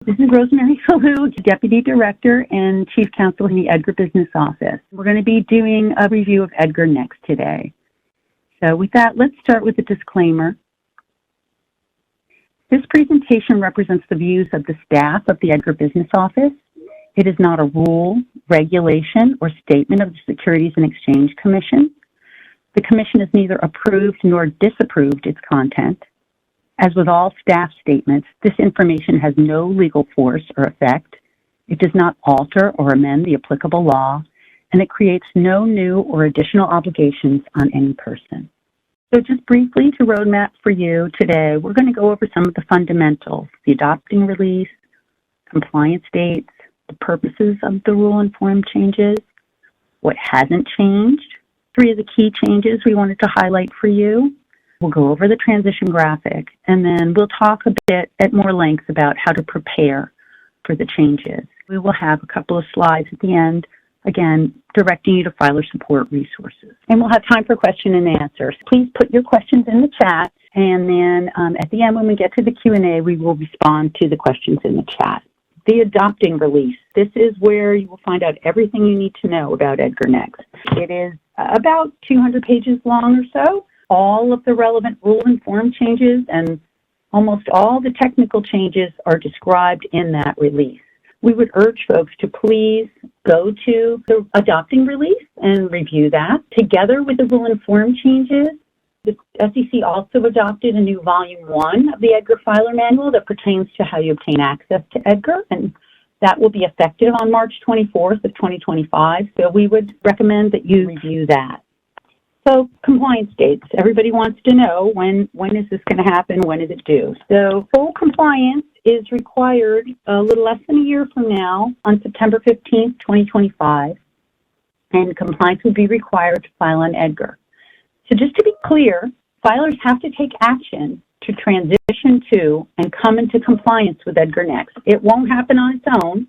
This is Rosemary Falou, Deputy Director and Chief Counsel in the EDGAR Business Office. We're going to be doing a review of EDGAR Next today. So with that, let's start with a disclaimer. This presentation represents the views of the staff of the EDGAR Business Office. It is not a rule, regulation, or statement of the Securities and Exchange Commission. The Commission has neither approved nor disapproved its content. As with all staff statements, this information has no legal force or effect. It does not alter or amend the applicable law, and it creates no new or additional obligations on any person. So just briefly to roadmap for you today, we're going to go over some of the fundamentals, the adopting release, compliance dates, the purposes of the rule and form changes, what hasn't changed, 3 of the key changes we wanted to highlight for you. We'll go over the transition graphic, and then we'll talk a bit at more length about how to prepare for the changes. We will have a couple of slides at the end, again, directing you to filer support resources. And we'll have time for question and answer. Please put your questions in the chat, and then at the end when we get to the Q&A, we will respond to the questions in the chat. The adopting release. This is where you will find out everything you need to know about EDGAR Next. It is about 200 pages long or so. All of the relevant rule and form changes and almost all the technical changes are described in that release. We would urge folks to please go to the adopting release and review that. Together with the rule and form changes, the SEC also adopted a new Volume 1 of the EDGAR Filer Manual that pertains to how you obtain access to EDGAR, and that will be effective on March 24th of 2025, so we would recommend that you review that. So compliance dates. Everybody wants to know when is this going to happen, when is it due? So full compliance is required a little less than a year from now on September 15th, 2025, and compliance will be required to file on EDGAR. So just to be clear, filers have to take action to transition to and come into compliance with EDGAR Next. It won't happen on its own.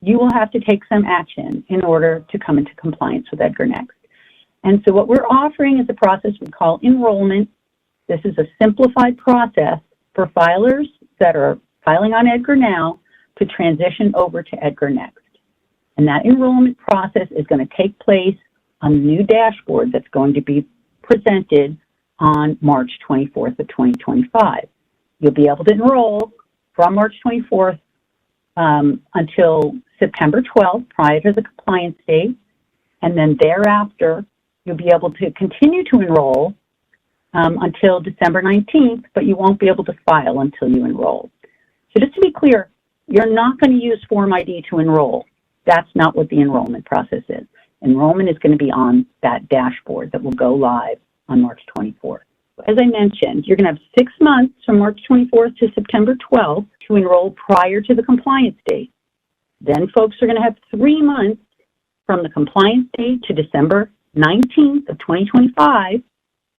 You will have to take some action in order to come into compliance with EDGAR Next. And so what we're offering is a process we call enrollment. This is a simplified process for filers that are filing on EDGAR now to transition over to EDGAR Next. And that enrollment process is going to take place on the new dashboard that's going to be presented on March 24th of 2025. You'll be able to enroll from March 24th until September 12th prior to the compliance date, and then thereafter you'll be able to continue to enroll until December 19th, but you won't be able to file until you enroll. So just to be clear, you're not going to use Form ID to enroll. That's not what the enrollment process is. Enrollment is going to be on that dashboard that will go live on March 24th. As I mentioned, you're going to have 6 months from March 24th to September 12th to enroll prior to the compliance date. Then folks are going to have 3 months from the compliance date to December 19th of 2025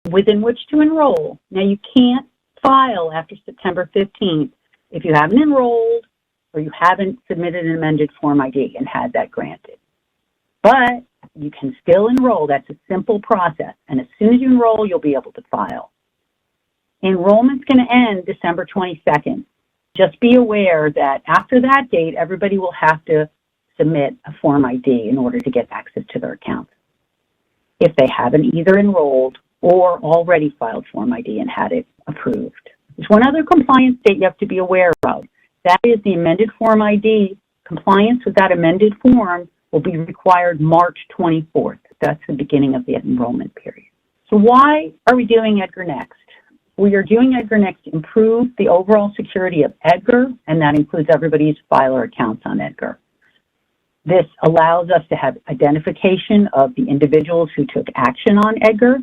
within which to enroll. Now you can't file after September 15th if you haven't enrolled or you haven't submitted an amended Form ID and had that granted. But you can still enroll. That's a simple process. And as soon as you enroll, you'll be able to file. Enrollment's going to end December 22nd. Just be aware that after that date, everybody will have to submit a Form ID in order to get access to their accounts if they haven't either enrolled or already filed Form ID and had it approved. There's one other compliance date you have to be aware of. That is the amended Form ID. Compliance with that amended form will be required March 24th. That's the beginning of the enrollment period. So why are we doing EDGAR Next? We are doing EDGAR Next to improve the overall security of EDGAR, and that includes everybody's filer accounts on EDGAR. This allows us to have identification of the individuals who took action on EDGAR.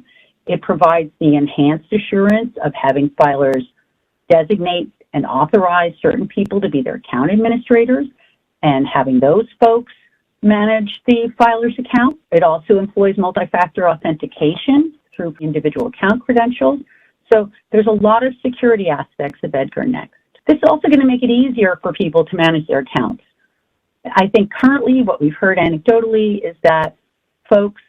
It provides the enhanced assurance of having filers designate and authorize certain people to be their account administrators and having those folks manage the filer's account. It also employs multi-factor authentication through individual account credentials. So there's a lot of security aspects of EDGAR Next. This is also going to make it easier for people to manage their accounts. I think currently what we've heard anecdotally is that folks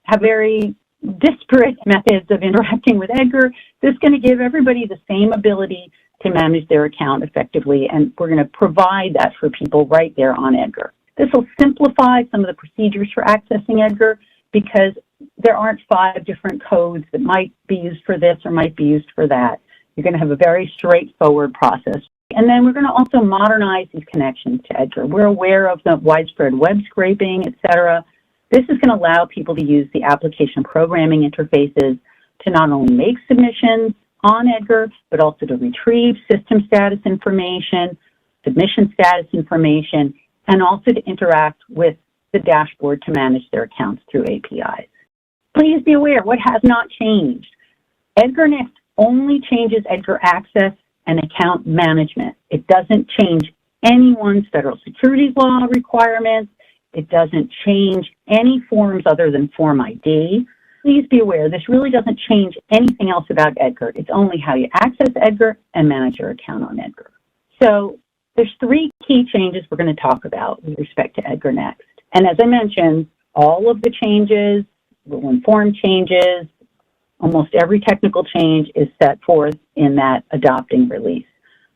have very disparate methods of interacting with EDGAR. This is going to give everybody the same ability to manage their account effectively, and we're going to provide that for people right there on EDGAR. This will simplify some of the procedures for accessing EDGAR because there aren't 5 different codes that might be used for this or might be used for that. You're going to have a very straightforward process. And then we're going to also modernize these connections to EDGAR. We're aware of the widespread web scraping, et cetera. This is going to allow people to use the application programming interfaces to not only make submissions on EDGAR, but also to retrieve system status information, submission status information, and also to interact with the dashboard to manage their accounts through APIs. Please be aware, what has not changed? EDGAR Next only changes EDGAR access and account management. It doesn't change anyone's federal securities law requirements. It doesn't change any forms other than Form ID. Please be aware, this really doesn't change anything else about EDGAR. It's only how you access EDGAR and manage your account on EDGAR. So there's 3 key changes we're going to talk about with respect to EDGAR Next. And as I mentioned, all of the changes, rule informed changes, almost every technical change is set forth in that adopting release.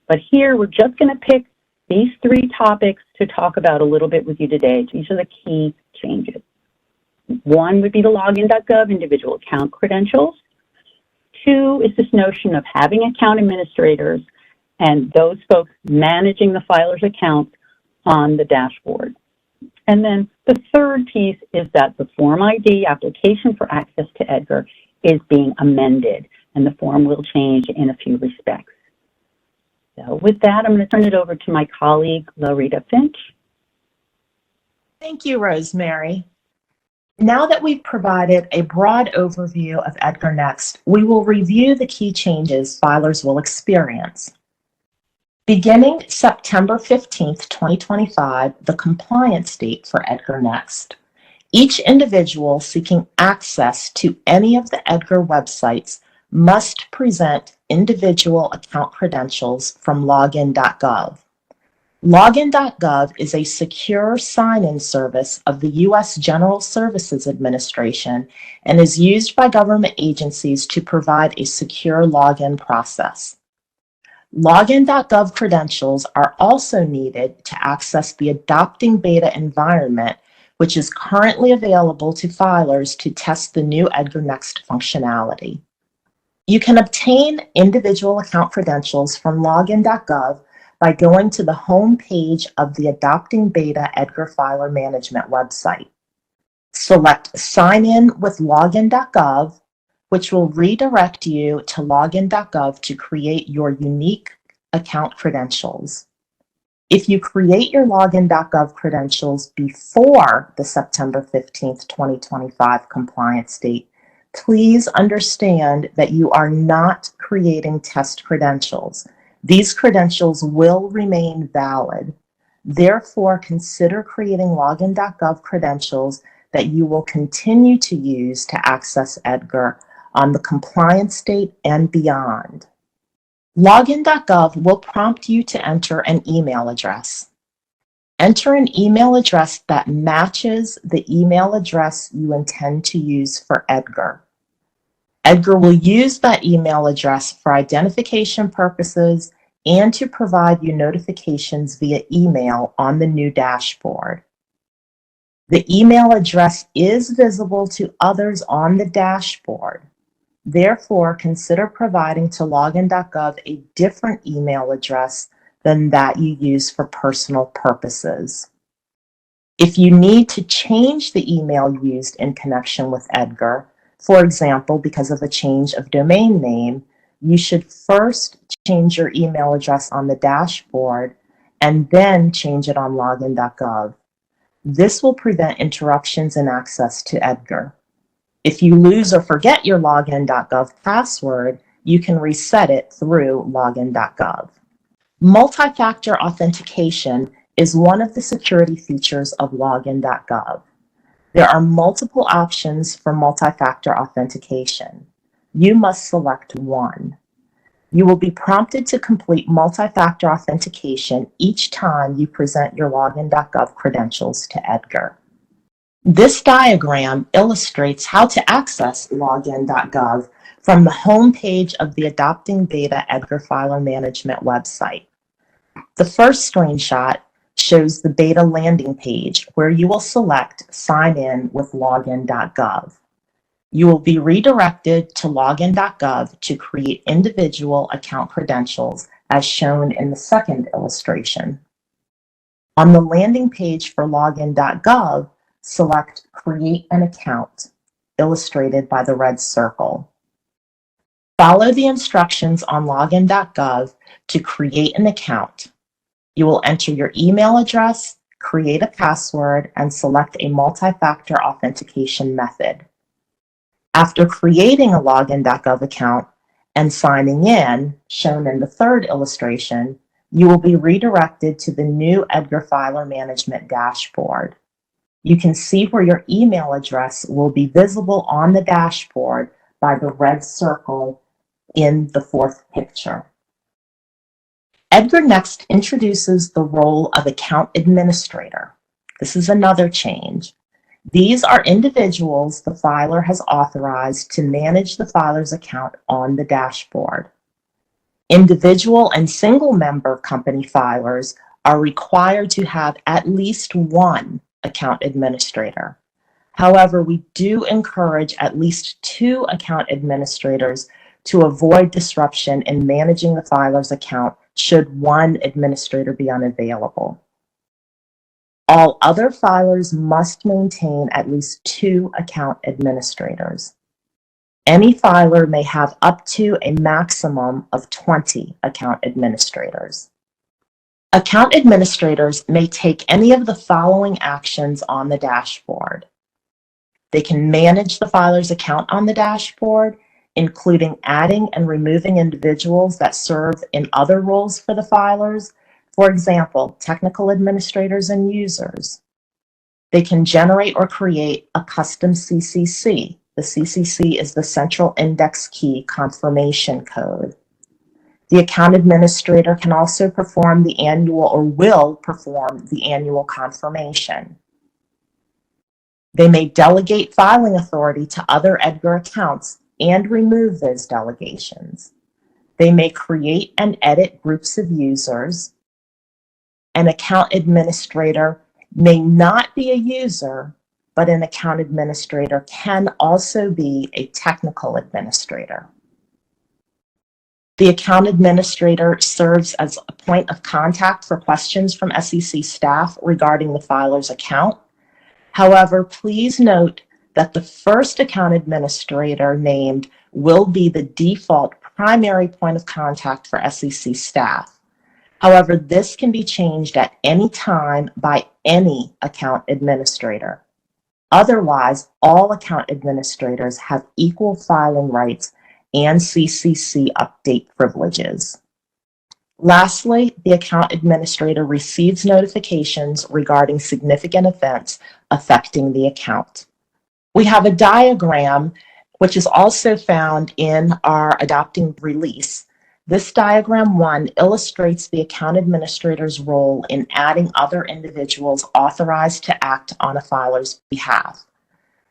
But here we're just going to pick these 3 topics to talk about a little bit with you today. These are the key changes. 1 would be the login.gov individual account credentials. 2 is this notion of having account administrators and those folks managing the filer's account on the dashboard. And then the 3rd piece is that the Form ID application for access to EDGAR is being amended, and the form will change in a few respects. So with that, I'm going to turn it over to my colleague, Loretta Finch. Thank you, Rosemary. Now that we've provided a broad overview of EDGAR Next, we will review the key changes filers will experience. Beginning September 15th, 2025, the compliance date for EDGAR Next. Each individual seeking access to any of the EDGAR websites must present individual account credentials from login.gov. Login.gov is a secure sign-in service of the U.S. General Services Administration and is used by government agencies to provide a secure login process. Login.gov credentials are also needed to access the adopting beta environment, which is currently available to filers to test the new EDGAR Next functionality. You can obtain individual account credentials from login.gov by going to the home page of the Adopting Beta EDGAR Filer Management website. Select Sign In with login.gov, which will redirect you to login.gov to create your unique account credentials. If you create your login.gov credentials before the September 15th, 2025 compliance date, please understand that you are not creating test credentials. These credentials will remain valid. Therefore, consider creating login.gov credentials that you will continue to use to access EDGAR on the compliance date and beyond. Login.gov will prompt you to enter an email address. Enter an email address that matches the email address you intend to use for EDGAR. EDGAR will use that email address for identification purposes and to provide you notifications via email on the new dashboard. The email address is visible to others on the dashboard. Therefore, consider providing to login.gov a different email address than that you use for personal purposes. If you need to change the email used in connection with EDGAR, for example, because of a change of domain name, you should first change your email address on the dashboard and then change it on login.gov. This will prevent interruptions in access to EDGAR. If you lose or forget your login.gov password, you can reset it through login.gov. Multi-factor authentication is one of the security features of login.gov. There are multiple options for multi-factor authentication. You must select one. You will be prompted to complete multi-factor authentication each time you present your login.gov credentials to EDGAR. This diagram illustrates how to access login.gov from the home page of the Adopting Beta EDGAR Filer Management website. The first screenshot shows the beta landing page where you will select Sign In with login.gov. You will be redirected to login.gov to create individual account credentials as shown in the second illustration. On the landing page for login.gov, select Create an Account, illustrated by the red circle. Follow the instructions on login.gov to create an account. You will enter your email address, create a password, and select a multi-factor authentication method. After creating a login.gov account and signing in, shown in the third illustration, you will be redirected to the new EDGAR Filer Management dashboard. You can see where your email address will be visible on the dashboard by the red circle in the fourth picture. EDGAR Next introduces the role of account administrator. This is another change. These are individuals the filer has authorized to manage the filer's account on the dashboard. Individual and single member company filers are required to have at least one account administrator. However, we do encourage at least 2 account administrators to avoid disruption in managing the filer's account should one administrator be unavailable. All other filers must maintain at least 2 account administrators. Any filer may have up to a maximum of 20 account administrators. Account administrators may take any of the following actions on the dashboard. They can manage the filer's account on the dashboard, including adding and removing individuals that serve in other roles for the filers, for example, technical administrators and users. They can generate or create a custom CCC. The CCC is the Central Index Key Confirmation Code. The account administrator can also perform the annual or will perform the annual confirmation. They may delegate filing authority to other EDGAR accounts and remove those delegations. They may create and edit groups of users. An account administrator may not be a user, but an account administrator can also be a technical administrator. The account administrator serves as a point of contact for questions from SEC staff regarding the filer's account. However, please note that the first account administrator named will be the default primary point of contact for SEC staff. However, this can be changed at any time by any account administrator. Otherwise, all account administrators have equal filing rights and CCC update privileges. Lastly, the account administrator receives notifications regarding significant events affecting the account. We have a diagram which is also found in our adopting release. This diagram 1 illustrates the account administrator's role in adding other individuals authorized to act on a filer's behalf.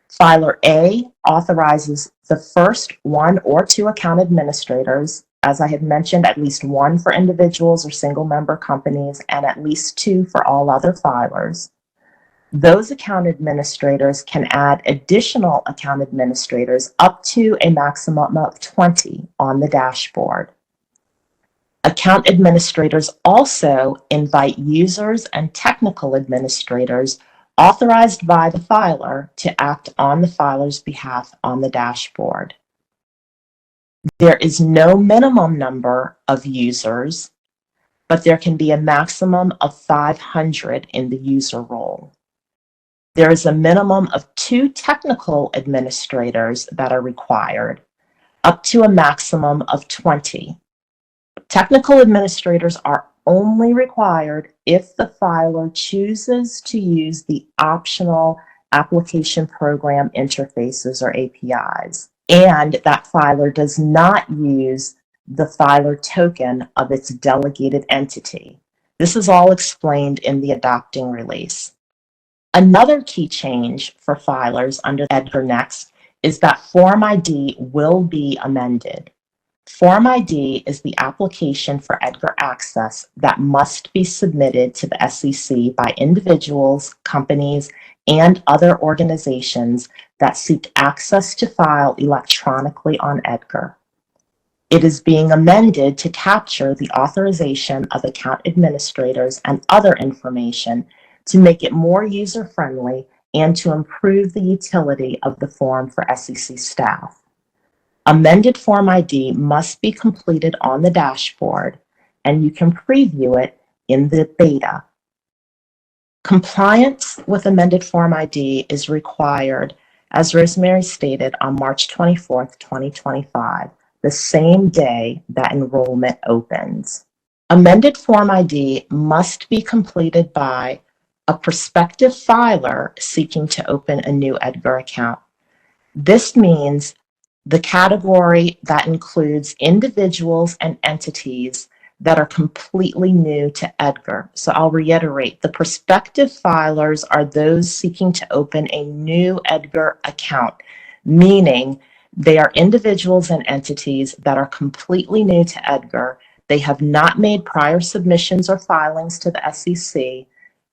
Filer A authorizes the first 1 or 2 account administrators. As I had mentioned, at least 1 for individuals or single member companies and at least 2 for all other filers. Those account administrators can add additional account administrators up to a maximum of 20 on the dashboard. Account administrators also invite users and technical administrators authorized by the filer to act on the filer's behalf on the dashboard. There is no minimum number of users, but there can be a maximum of 500 in the user role. There is a minimum of 2 technical administrators that are required, up to a maximum of 20. Technical administrators are only required if the filer chooses to use the optional application program interfaces or APIs, and that filer does not use the filer token of its delegated entity. This is all explained in the adopting release. Another key change for filers under EDGAR Next is that Form ID will be amended. Form ID is the application for EDGAR access that must be submitted to the SEC by individuals, companies, and other organizations that seek access to file electronically on EDGAR. It is being amended to capture the authorization of account administrators and other information to make it more user-friendly and to improve the utility of the form for SEC staff. Amended Form ID must be completed on the dashboard, and you can preview it in the beta. Compliance with amended Form ID is required, as Rosemary stated, on March 24th, 2025, the same day that enrollment opens. Amended Form ID must be completed by a prospective filer seeking to open a new EDGAR account. This means the category that includes individuals and entities that are completely new to EDGAR. So I'll reiterate, the prospective filers are those seeking to open a new EDGAR account, meaning they are individuals and entities that are completely new to EDGAR. They have not made prior submissions or filings to the SEC,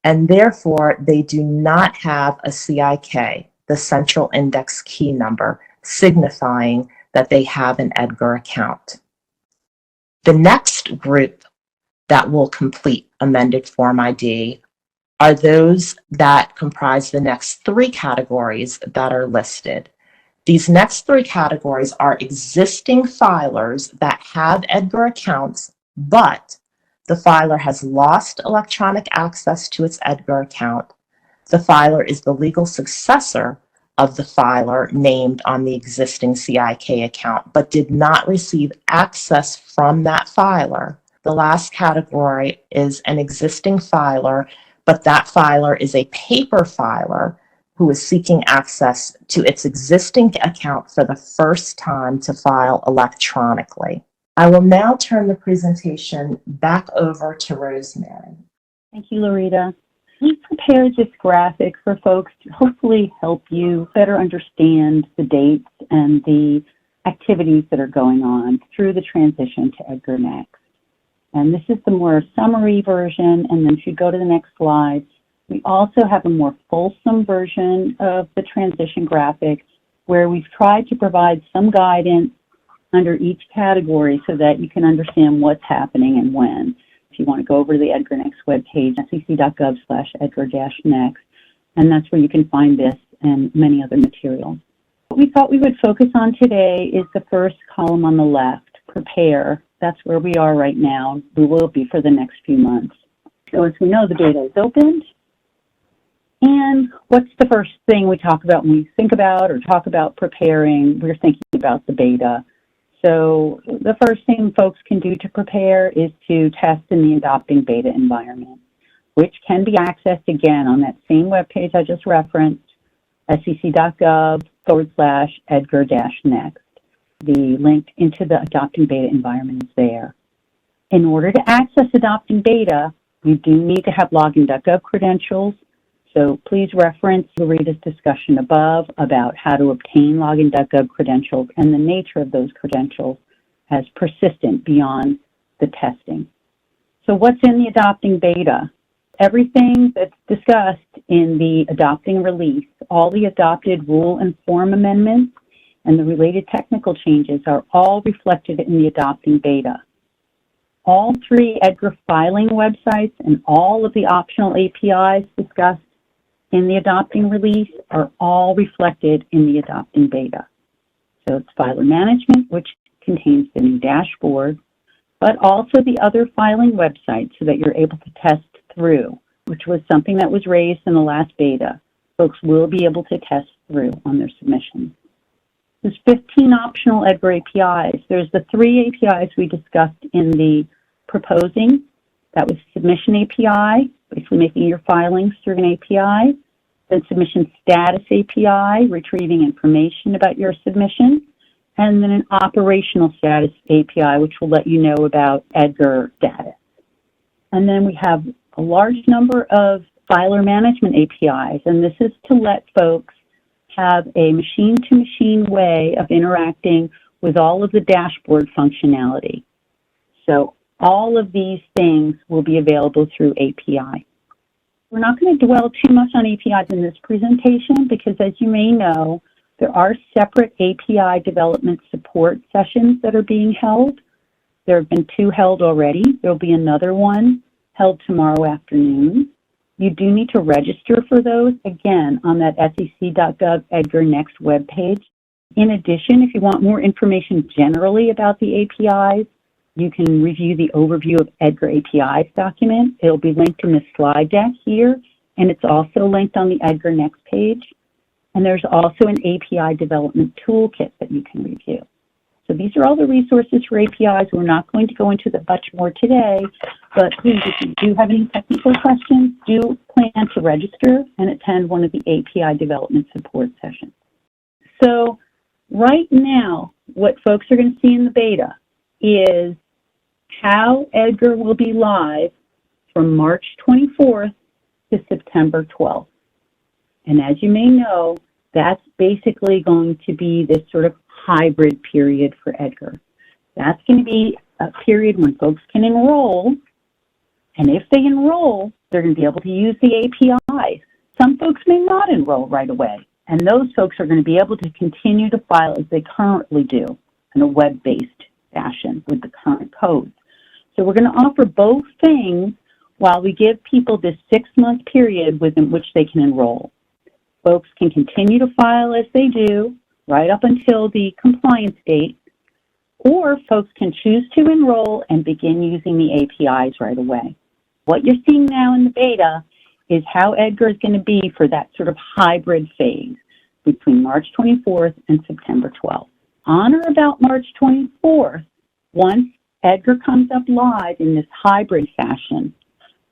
and therefore they do not have a CIK, the Central Index Key Number, signifying that they have an EDGAR account. The next group that will complete amended Form ID are those that comprise the next three categories that are listed. These next three categories are existing filers that have EDGAR accounts, but the filer has lost electronic access to its EDGAR account. The filer is the legal successor of the filer named on the existing CIK account, but did not receive access from that filer. The last category is an existing filer, but that filer is a paper filer who is seeking access to its existing account for the first time to file electronically. I will now turn the presentation back over to Rosemary. Thank you, Loretta. We prepared this graphic for folks to hopefully help you better understand the dates and the activities that are going on through the transition to EDGAR Next. And this is the more summary version, and then if you go to the next slide, we also have a more fulsome version of the transition graphic where we've tried to provide some guidance under each category so that you can understand what's happening and when. If you want to go over to the EDGAR Next webpage, sec.gov/EDGAR-Next, and that's where you can find this and many other materials. What we thought we would focus on today is the first column on the left, prepare. That's where we are right now. We will be for the next few months. So as we know, the beta is opened. And what's the first thing we talk about when we think about or talk about preparing? We're thinking about the beta. So the first thing folks can do to prepare is to test in the adopting beta environment, which can be accessed again on that same webpage I just referenced, sec.gov/EDGAR-Next. The link into the adopting beta environment is there. In order to access adopting beta, you do need to have login.gov credentials. So please reference Loretta's discussion above about how to obtain login.gov credentials and the nature of those credentials as persistent beyond the testing. So what's in the adopting beta? Everything that's discussed in the adopting release, all the adopted rule and form amendments and the related technical changes are all reflected in the adopting beta. All three EDGAR filing websites and all of the optional APIs discussed in the adopting release are all reflected in the adopting beta. So it's filer management, which contains the new dashboard, but also the other filing websites so that you're able to test through, which was something that was raised in the last beta. Folks will be able to test through on their submissions. There's 15 optional EDGAR APIs. There's the 3 APIs we discussed in the proposing. That was submission API, basically making your filings through an API, then submission status API, retrieving information about your submission, and then an operational status API, which will let you know about EDGAR status. And then we have a large number of filer management APIs, and this is to let folks have a machine-to-machine way of interacting with all of the dashboard functionality. So all of these things will be available through API. We're not going to dwell too much on APIs in this presentation because, as you may know, there are separate API development support sessions that are being held. There have been 2 held already. There will be another one held tomorrow afternoon. You do need to register for those, again, on that sec.gov EDGAR Next webpage. In addition, if you want more information generally about the APIs, you can review the overview of EDGAR APIs document. It'll be linked in the slide deck here, and it's also linked on the EDGAR Next page. And there's also an API development toolkit that you can review. So these are all the resources for APIs. We're not going to go into that much more today, but please, if you do have any technical questions, do plan to register and attend one of the API development support sessions. So right now, what folks are going to see in the beta is how EDGAR will be live from March 24th to September 12th. And as you may know, that's basically going to be this sort of hybrid period for EDGAR. That's going to be a period when folks can enroll, and if they enroll, they're going to be able to use the APIs. Some folks may not enroll right away, and those folks are going to be able to continue to file as they currently do in a web-based fashion with the current codes. So we're going to offer both things while we give people this 6-month period within which they can enroll. Folks can continue to file as they do right up until the compliance date, or folks can choose to enroll and begin using the APIs right away. What you're seeing now in the beta is how EDGAR is going to be for that sort of hybrid phase between March 24th and September 12th. On or about March 24th, once EDGAR comes up live in this hybrid fashion,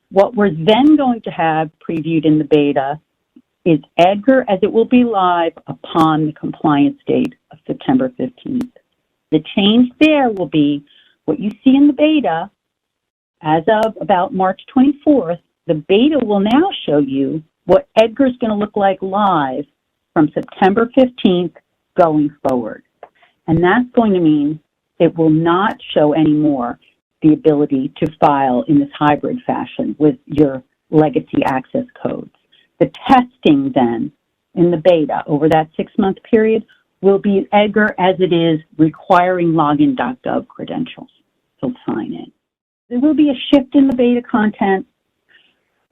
what we're then going to have previewed in the beta is EDGAR as it will be live upon the compliance date of September 15th. The change there will be what you see in the beta as of about March 24th. The beta will now show you what EDGAR is going to look like live from September 15th going forward. And that's going to mean it will not show anymore the ability to file in this hybrid fashion with your legacy access codes. The testing then in the beta over that 6-month period will be EDGAR as it is requiring login.gov credentials. So sign in. There will be a shift in the beta content.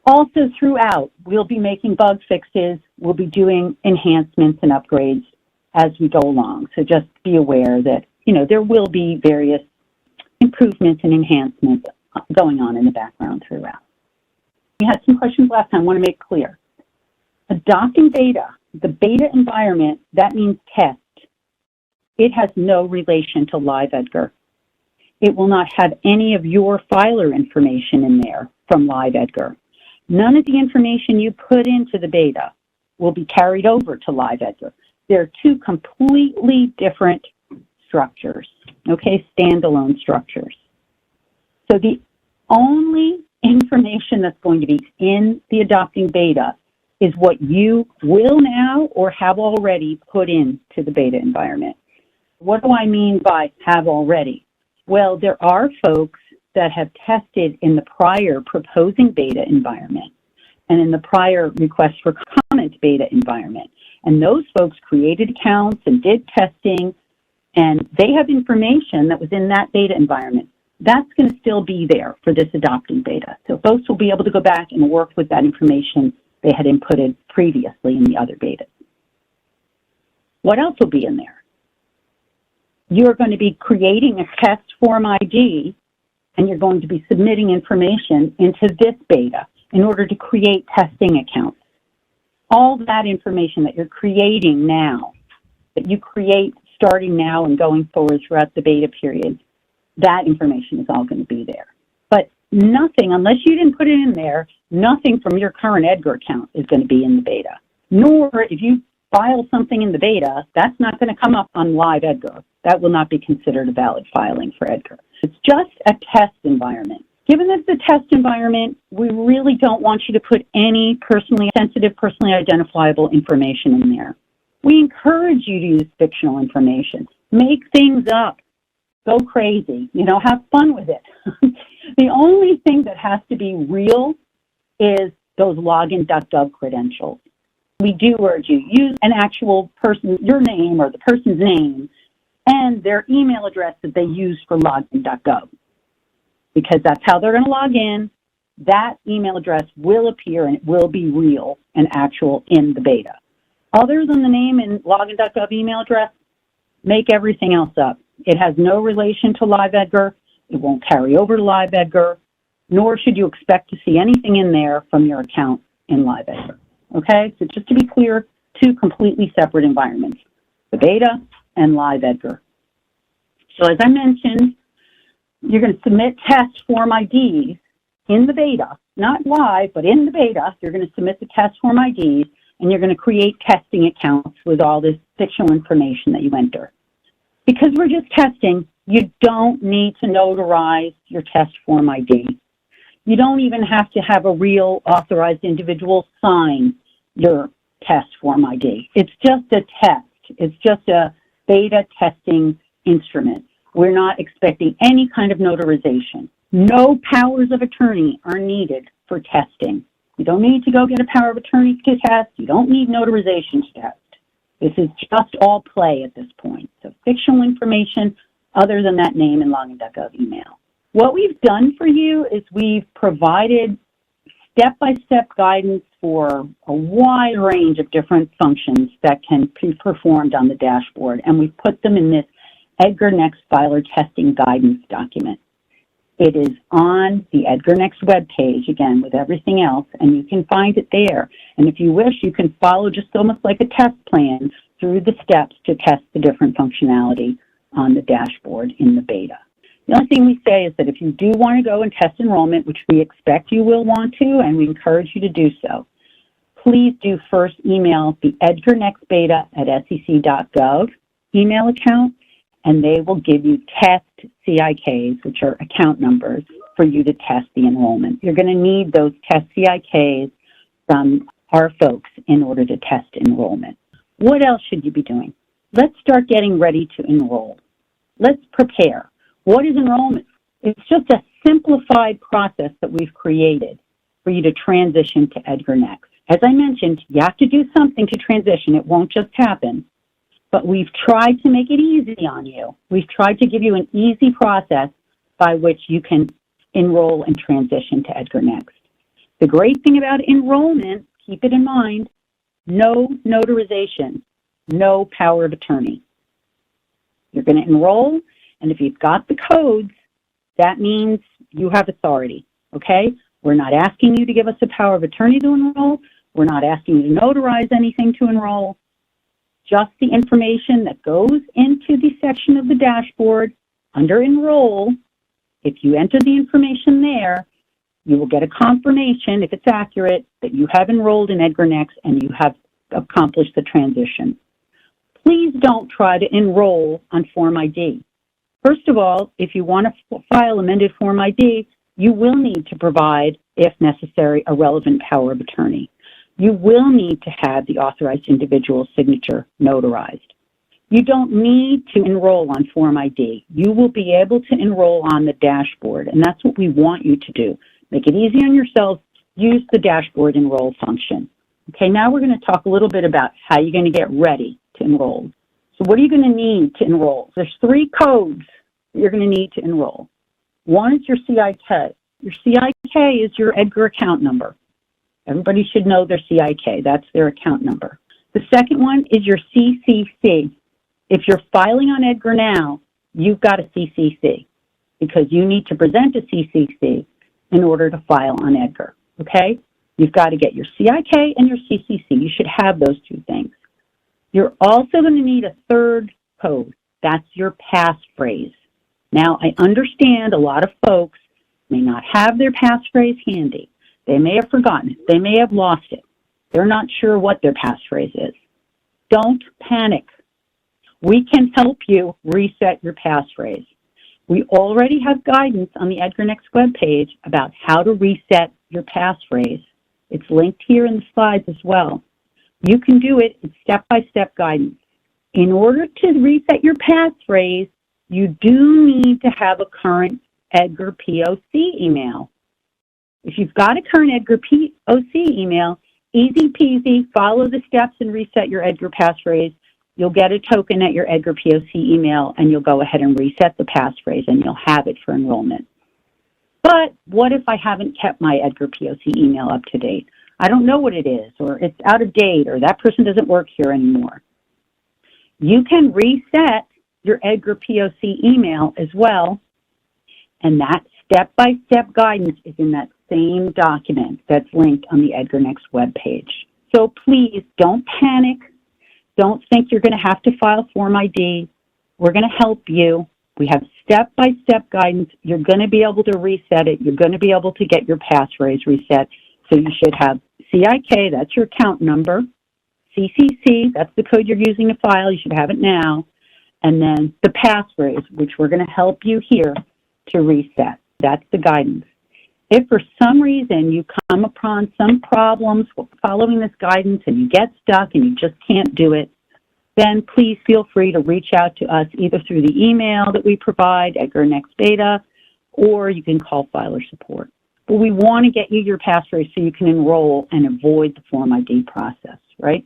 Also throughout, we'll be making bug fixes. We'll be doing enhancements and upgrades as we go along. So just be aware that, there will be various improvements and enhancements going on in the background throughout. We had some questions last time. I want to make clear. Adopting beta, the beta environment, that means test. It has no relation to live EDGAR. It will not have any of your filer information in there from live EDGAR. None of the information you put into the beta will be carried over to live EDGAR. They're 2 completely different structures, okay, standalone structures. So the only information that's going to be in the adopting beta is what you will now or have already put into the beta environment. What do I mean by have already? Well, there are folks that have tested in the prior proposing beta environment and in the prior request for comment beta environment. And those folks created accounts and did testing, and they have information that was in that beta environment. That's going to still be there for this adopting beta. So folks will be able to go back and work with that information they had inputted previously in the other betas. What else will be in there? You're going to be creating a test form ID, and you're going to be submitting information into this beta in order to create testing accounts. All that information that you're creating now, that you create starting now and going forward throughout the beta period, that information is all going to be there. But nothing, unless you didn't put it in there, nothing from your current EDGAR account is going to be in the beta. Nor, if you file something in the beta, that's not going to come up on live EDGAR. That will not be considered a valid filing for EDGAR. It's just a test environment. Given that it's a test environment, we really don't want you to put any personally sensitive, personally identifiable information in there. We encourage you to use fictional information. Make things up. Go crazy. Have fun with it. The only thing that has to be real is those login.gov credentials. We do urge you, use an actual person, your name or the person's name, and their email address that they use for login.gov, because that's how they're going to log in. That email address will appear and it will be real and actual in the beta. Other than the name and login.gov email address, make everything else up. It has no relation to Live EDGAR. It won't carry over to Live EDGAR, nor should you expect to see anything in there from your account in Live EDGAR. Okay, so just to be clear, two completely separate environments, the beta and Live EDGAR. So as I mentioned, you're going to submit test form IDs in the beta, not live, but in the beta. You're going to submit the test form IDs, and you're going to create testing accounts with all this fictional information that you enter. Because we're just testing, you don't need to notarize your test form ID. You don't even have to have a real authorized individual sign your test form ID. It's just a test. It's just a beta testing instrument. We're not expecting any kind of notarization. No powers of attorney are needed for testing. You don't need to go get a power of attorney to test. You don't need notarization to test. This is just all play at this point. So fictional information other than that name and login.gov email. What we've done for you is we've provided step-by-step guidance for a wide range of different functions that can be performed on the dashboard, and we've put them in this EDGAR Next Filer Testing Guidance document. It is on the EDGAR Next webpage, again, with everything else, and you can find it there. And if you wish, you can follow just almost like a test plan through the steps to test the different functionality on the dashboard in the beta. The only thing we say is that if you do want to go and test enrollment, which we expect you will want to, and we encourage you to do so, please do first email the EDGAR Next Beta at sec.gov email account, and they will give you test CIKs, which are account numbers, for you to test the enrollment. You're going to need those test CIKs from our folks in order to test enrollment. What else should you be doing? Let's start getting ready to enroll. Let's prepare. What is enrollment? It's just a simplified process that we've created for you to transition to EDGAR Next. As I mentioned, you have to do something to transition. It won't just happen. But we've tried to make it easy on you. We've tried to give you an easy process by which you can enroll and transition to EDGAR Next. The great thing about enrollment, keep it in mind, no notarization, no power of attorney. You're going to enroll, and if you've got the codes, that means you have authority, okay? We're not asking you to give us a power of attorney to enroll. We're not asking you to notarize anything to enroll. Just the information that goes into the section of the dashboard under Enroll. If you enter the information there, you will get a confirmation, if it's accurate, that you have enrolled in EDGAR Next and you have accomplished the transition. Please don't try to enroll on Form ID. First of all, if you want to file amended Form ID, you will need to provide, if necessary, a relevant power of attorney. You will need to have the authorized individual's signature notarized. You don't need to enroll on Form ID. You will be able to enroll on the dashboard, and that's what we want you to do. Make it easy on yourself. Use the dashboard enroll function. Okay, now we're going to talk a little bit about how you're going to get ready to enroll. So what are you going to need to enroll? There's 3 codes that you're going to need to enroll. One is your CIK. Your CIK is your EDGAR account number. Everybody should know their CIK. That's their account number. The second one is your CCC. If you're filing on EDGAR now, you've got a CCC because you need to present a CCC in order to file on EDGAR, okay? You've got to get your CIK and your CCC. You should have those 2 things. You're also going to need a third code. That's your passphrase. Now, I understand a lot of folks may not have their passphrase handy. They may have forgotten it. They may have lost it. They're not sure what their passphrase is. Don't panic. We can help you reset your passphrase. We already have guidance on the EDGAR Next webpage about how to reset your passphrase. It's linked here in the slides as well. You can do it. It's step-by-step guidance. In order to reset your passphrase, you do need to have a current EDGAR POC email. If you've got a current EDGAR POC email, easy peasy, follow the steps and reset your EDGAR passphrase. You'll get a token at your EDGAR POC email, and you'll go ahead and reset the passphrase, and you'll have it for enrollment. But what if I haven't kept my EDGAR POC email up to date? I don't know what it is, or it's out of date, or that person doesn't work here anymore. You can reset your EDGAR POC email as well, and that step-by-step guidance is in that same document that's linked on the EDGAR Next webpage. So please don't panic. Don't think you're going to have to file Form ID. We're going to help you. We have step-by-step guidance. You're going to be able to reset it. You're going to be able to get your passphrase reset. So you should have CIK, that's your account number. CCC, that's the code you're using to file. You should have it now. And then the passphrase, which we're going to help you here to reset. That's the guidance. If for some reason you come upon some problems following this guidance and you get stuck and you just can't do it, then please feel free to reach out to us either through the email that we provide, EDGAR Next Beta, or you can call filer support. But we want to get you your passphrase so you can enroll and avoid the Form ID process, right?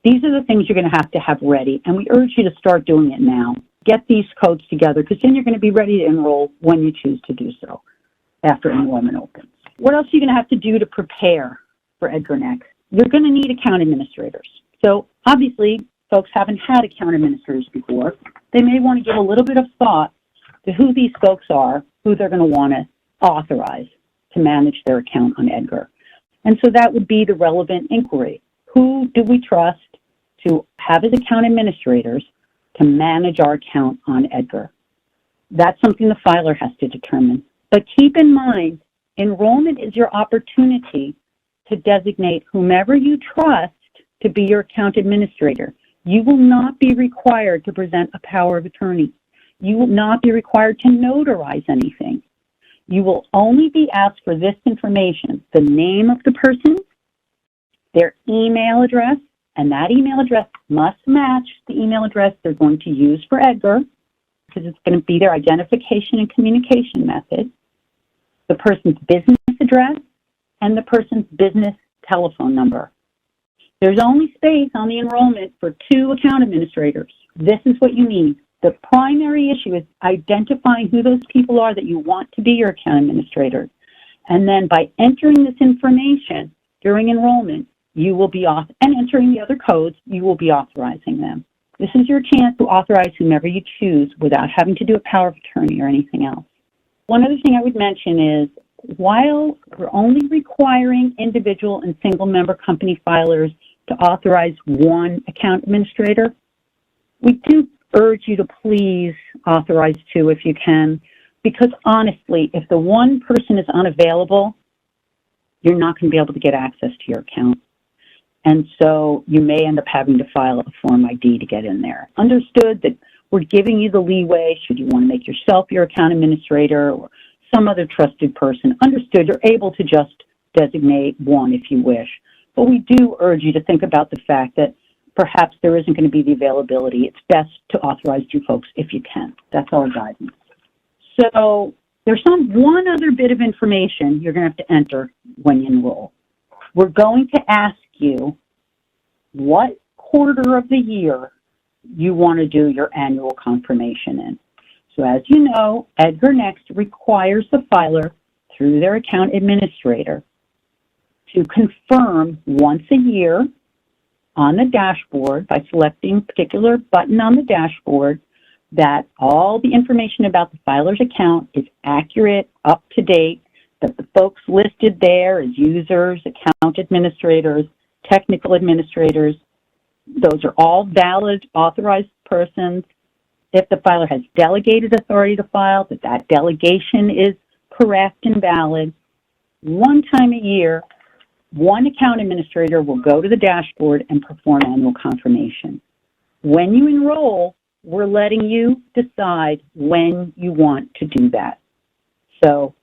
These are the things you're going to have ready, and we urge you to start doing it now. Get these codes together, because then you're going to be ready to enroll when you choose to do so after enrollment opens. What else are you going to have to do to prepare for EDGAR Next? You're going to need account administrators. So obviously, folks haven't had account administrators before. They may want to give a little bit of thought to who these folks are, who they're going to want to authorize to manage their account on EDGAR. And so that would be the relevant inquiry. Who do we trust to have as account administrators to manage our account on EDGAR? That's something the filer has to determine. But keep in mind, enrollment is your opportunity to designate whomever you trust to be your account administrator. You will not be required to present a power of attorney. You will not be required to notarize anything. You will only be asked for this information: the name of the person, their email address, and that email address must match the email address they're going to use for EDGAR, because it's going to be their identification and communication method, the person's business address, and the person's business telephone number. There's only space on the enrollment for 2 account administrators. This is what you need. The primary issue is identifying who those people are that you want to be your account administrator. And then by entering this information during enrollment, you will be and entering the other codes, you will be authorizing them. This is your chance to authorize whomever you choose without having to do a power of attorney or anything else. One other thing I would mention is, while we're only requiring individual and single member company filers to authorize 1 account administrator, we do urge you to please authorize 2 if you can, because honestly, if the one person is unavailable, you're not going to be able to get access to your account. And so you may end up having to file a Form ID to get in there. Understood that we're giving you the leeway should you want to make yourself your account administrator or some other trusted person. Understood, you're able to just designate 1 if you wish. But we do urge you to think about the fact that perhaps there isn't going to be the availability. It's best to authorize 2 folks if you can. That's our guidance. So there's one other bit of information you're going to have to enter when you enroll. We're going to ask you what quarter of the year you want to do your annual confirmation in. So as you know, EDGAR Next requires the filer, through their account administrator, to confirm once a year on the dashboard by selecting a particular button on the dashboard that all the information about the filer's account is accurate, up to date, that the folks listed there as users, account administrators, technical administrators, those are all valid, authorized persons. If the filer has delegated authority to file, that delegation is correct and valid. 1 time a year, 1 account administrator will go to the dashboard and perform annual confirmation. When you enroll, we're letting you decide when you want to do that. So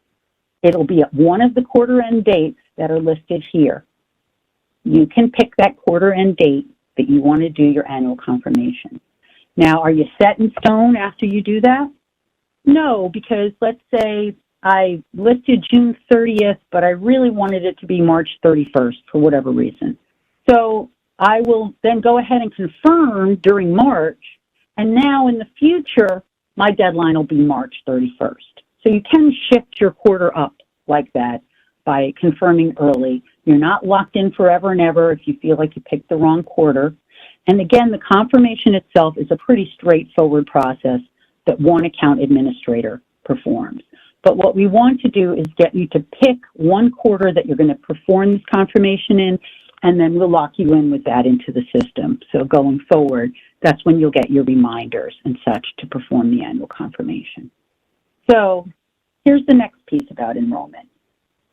it'll be at one of the quarter end dates that are listed here. you can pick that quarter end date that you want to do your annual confirmation. Now, are you set in stone after you do that? No, because let's say I listed June 30th, but I really wanted it to be March 31st for whatever reason. So I will then go ahead and confirm during March, and now in the future, my deadline will be March 31st. So you can shift your quarter up like that by confirming early. You're not locked in forever and ever if you feel like you picked the wrong quarter. And again, the confirmation itself is a pretty straightforward process that one account administrator performs. But what we want to do is get you to pick one quarter that you're going to perform this confirmation in, and then we'll lock you in with that into the system. So going forward, that's when you'll get your reminders and such to perform the annual confirmation. So here's the next piece about enrollment.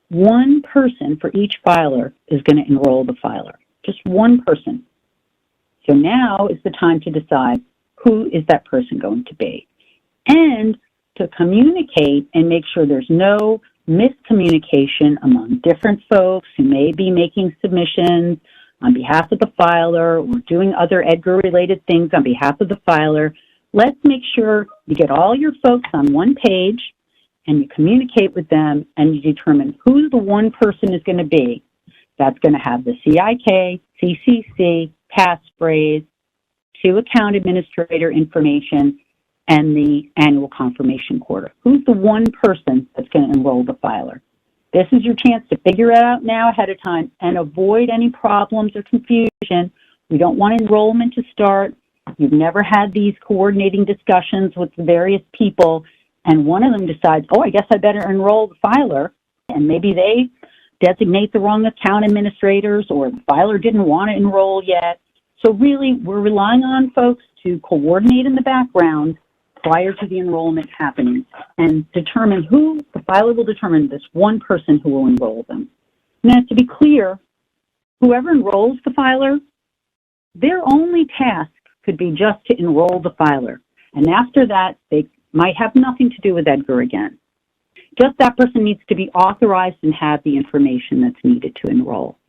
One person for each filer is going to enroll the filer, just one person. So now is the time to decide who is that person going to be, and to communicate and make sure there's no miscommunication among different folks who may be making submissions on behalf of the filer or doing other EDGAR-related things on behalf of the filer. Let's make sure you get all your folks on one page and you communicate with them and you determine who the one person is going to be that's going to have the CIK, CCC, passphrase, 2 account administrator information, and the annual confirmation quarter. Who's the one person that's going to enroll the filer? This is your chance to figure it out now ahead of time and avoid any problems or confusion. We don't want enrollment to start. You've never had these coordinating discussions with the various people, and one of them decides, oh, I guess I better enroll the filer, and maybe they designate the wrong account administrators, or the filer didn't want to enroll yet. So really, we're relying on folks to coordinate in the background prior to the enrollment happening and determine who, the filer will determine this one person who will enroll them. Now, to be clear, whoever enrolls the filer, their only task could be just to enroll the filer. And after that, they might have nothing to do with EDGAR again. Just that person needs to be authorized and have the information that's needed to enroll.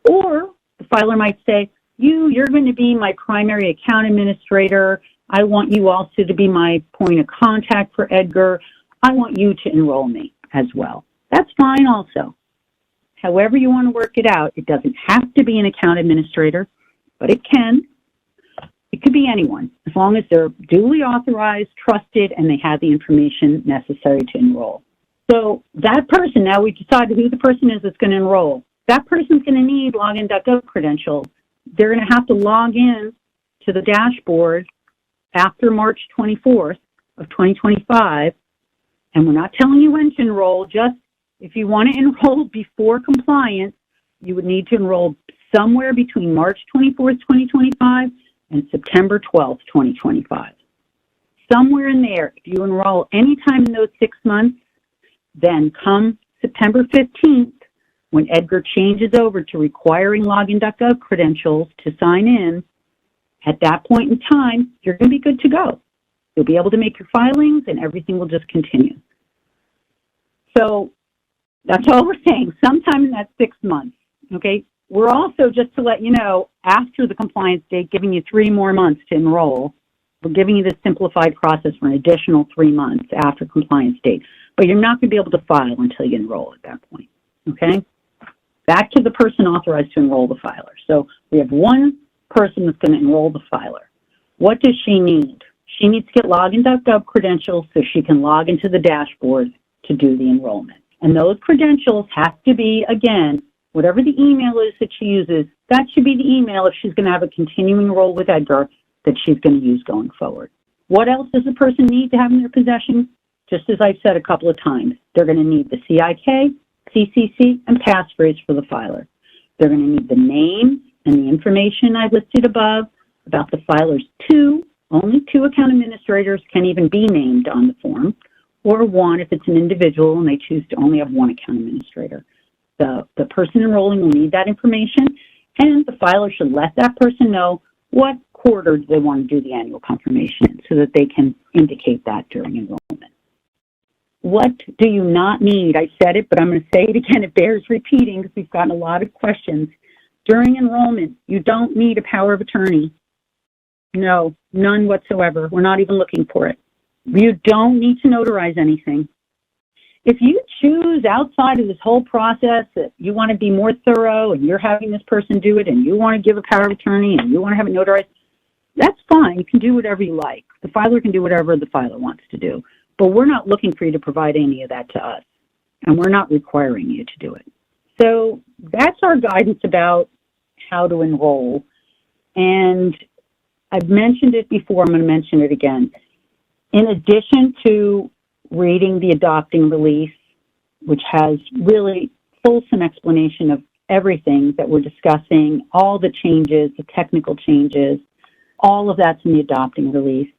Or the filer might say, you're going to be my primary account administrator. I want you also to be my point of contact for EDGAR. I want you to enroll me as well. That's fine also. However you want to work it out, it doesn't have to be an account administrator, but it can. It could be anyone, as long as they're duly authorized, trusted, and they have the information necessary to enroll. So that person, now we decided who the person is that's going to enroll. That person's going to need login.gov credentials. They're going to have to log in to the dashboard after March 24th of 2025, and we're not telling you when to enroll, just if you want to enroll before compliance, you would need to enroll somewhere between March 24th, 2025 and September 12th, 2025. Somewhere in there, if you enroll anytime in those 6 months, then come September 15th, when EDGAR changes over to requiring login.gov credentials to sign in, at that point in time, you're going to be good to go. You'll be able to make your filings and everything will just continue. So that's all we're saying, sometime in that 6 months, okay? We're also, just to let you know, after the compliance date, giving you 3 more months to enroll. We're giving you this simplified process for an additional 3 months after compliance date. But you're not going to be able to file until you enroll at that point, okay? Back to the person authorized to enroll the filer. So we have one person that's going to enroll the filer. What does she need? She needs to get login.gov credentials so she can log into the dashboard to do the enrollment. And those credentials have to be, again, whatever the email is that she uses, that should be the email if she's going to have a continuing role with EDGAR that she's going to use going forward. What else does the person need to have in their possession? Just as I've said a couple of times, they're going to need the CIK, CCC, and passphrase for the filer. They're going to need the name and the information I've listed above about the filer's only two account administrators can even be named on the form, or one if it's an individual and they choose to only have one account administrator. The person enrolling will need that information, and the filer should let that person know what quarter they want to do the annual confirmation so that they can indicate that during enrollment. What do you not need? I said it, but I'm going to say it again. It bears repeating because we've gotten a lot of questions. During enrollment, you don't need a power of attorney. No, none whatsoever. We're not even looking for it. You don't need to notarize anything. If you choose outside of this whole process that you want to be more thorough and you're having this person do it and you want to give a power of attorney and you want to have it notarized, that's fine. You can do whatever you like. The filer can do whatever the filer wants to do. But we're not looking for you to provide any of that to us, and we're not requiring you to do it. So that's our guidance about how to enroll. And I've mentioned it before, I'm going to mention it again. In addition to reading the adopting release, which has really fulsome explanation of everything that we're discussing, all the changes, the technical changes, all of that's in the adopting release.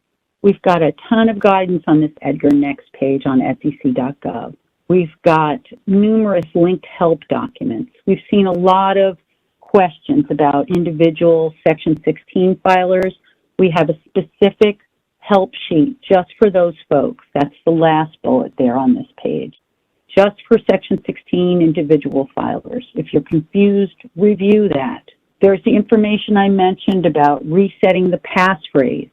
We've got a ton of guidance on this EDGAR Next page on sec.gov. We've got numerous linked help documents. We've seen a lot of questions about individual Section 16 filers. We have a specific help sheet just for those folks. That's the last bullet there on this page. Just for Section 16 individual filers. If you're confused, review that. There's the information I mentioned about resetting the passphrase.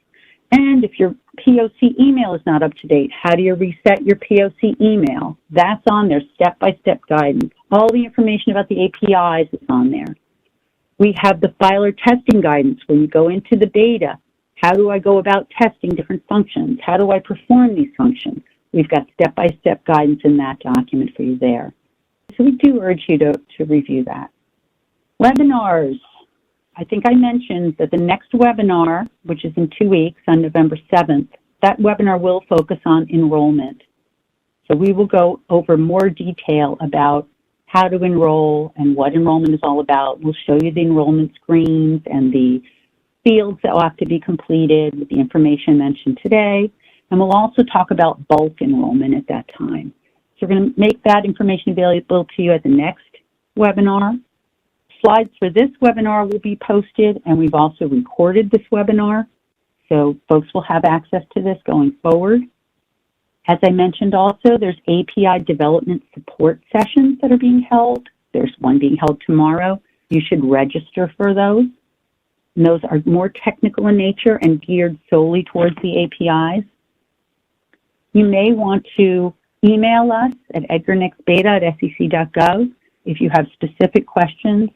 And if your POC email is not up to date, how do you reset your POC email? That's on there, step-by-step guidance. All the information about the APIs is on there. We have the filer testing guidance where you go into the beta. How do I go about testing different functions? How do I perform these functions? We've got step-by-step guidance in that document for you there. So we do urge you to review that. Webinars. I think I mentioned that the next webinar, which is in 2 weeks on November 7th, that webinar will focus on enrollment. So we will go over more detail about how to enroll and what enrollment is all about. We'll show you the enrollment screens and the fields that will have to be completed with the information mentioned today. And we'll also talk about bulk enrollment at that time. So we're going to make that information available to you at the next webinar. Slides for this webinar will be posted, and we've also recorded this webinar, so folks will have access to this going forward. As I mentioned also, there's API development support sessions that are being held. There's one being held tomorrow. You should register for those. And those are more technical in nature and geared solely towards the APIs. You may want to email us at edgarnextbeta@sec.gov if you have specific questions.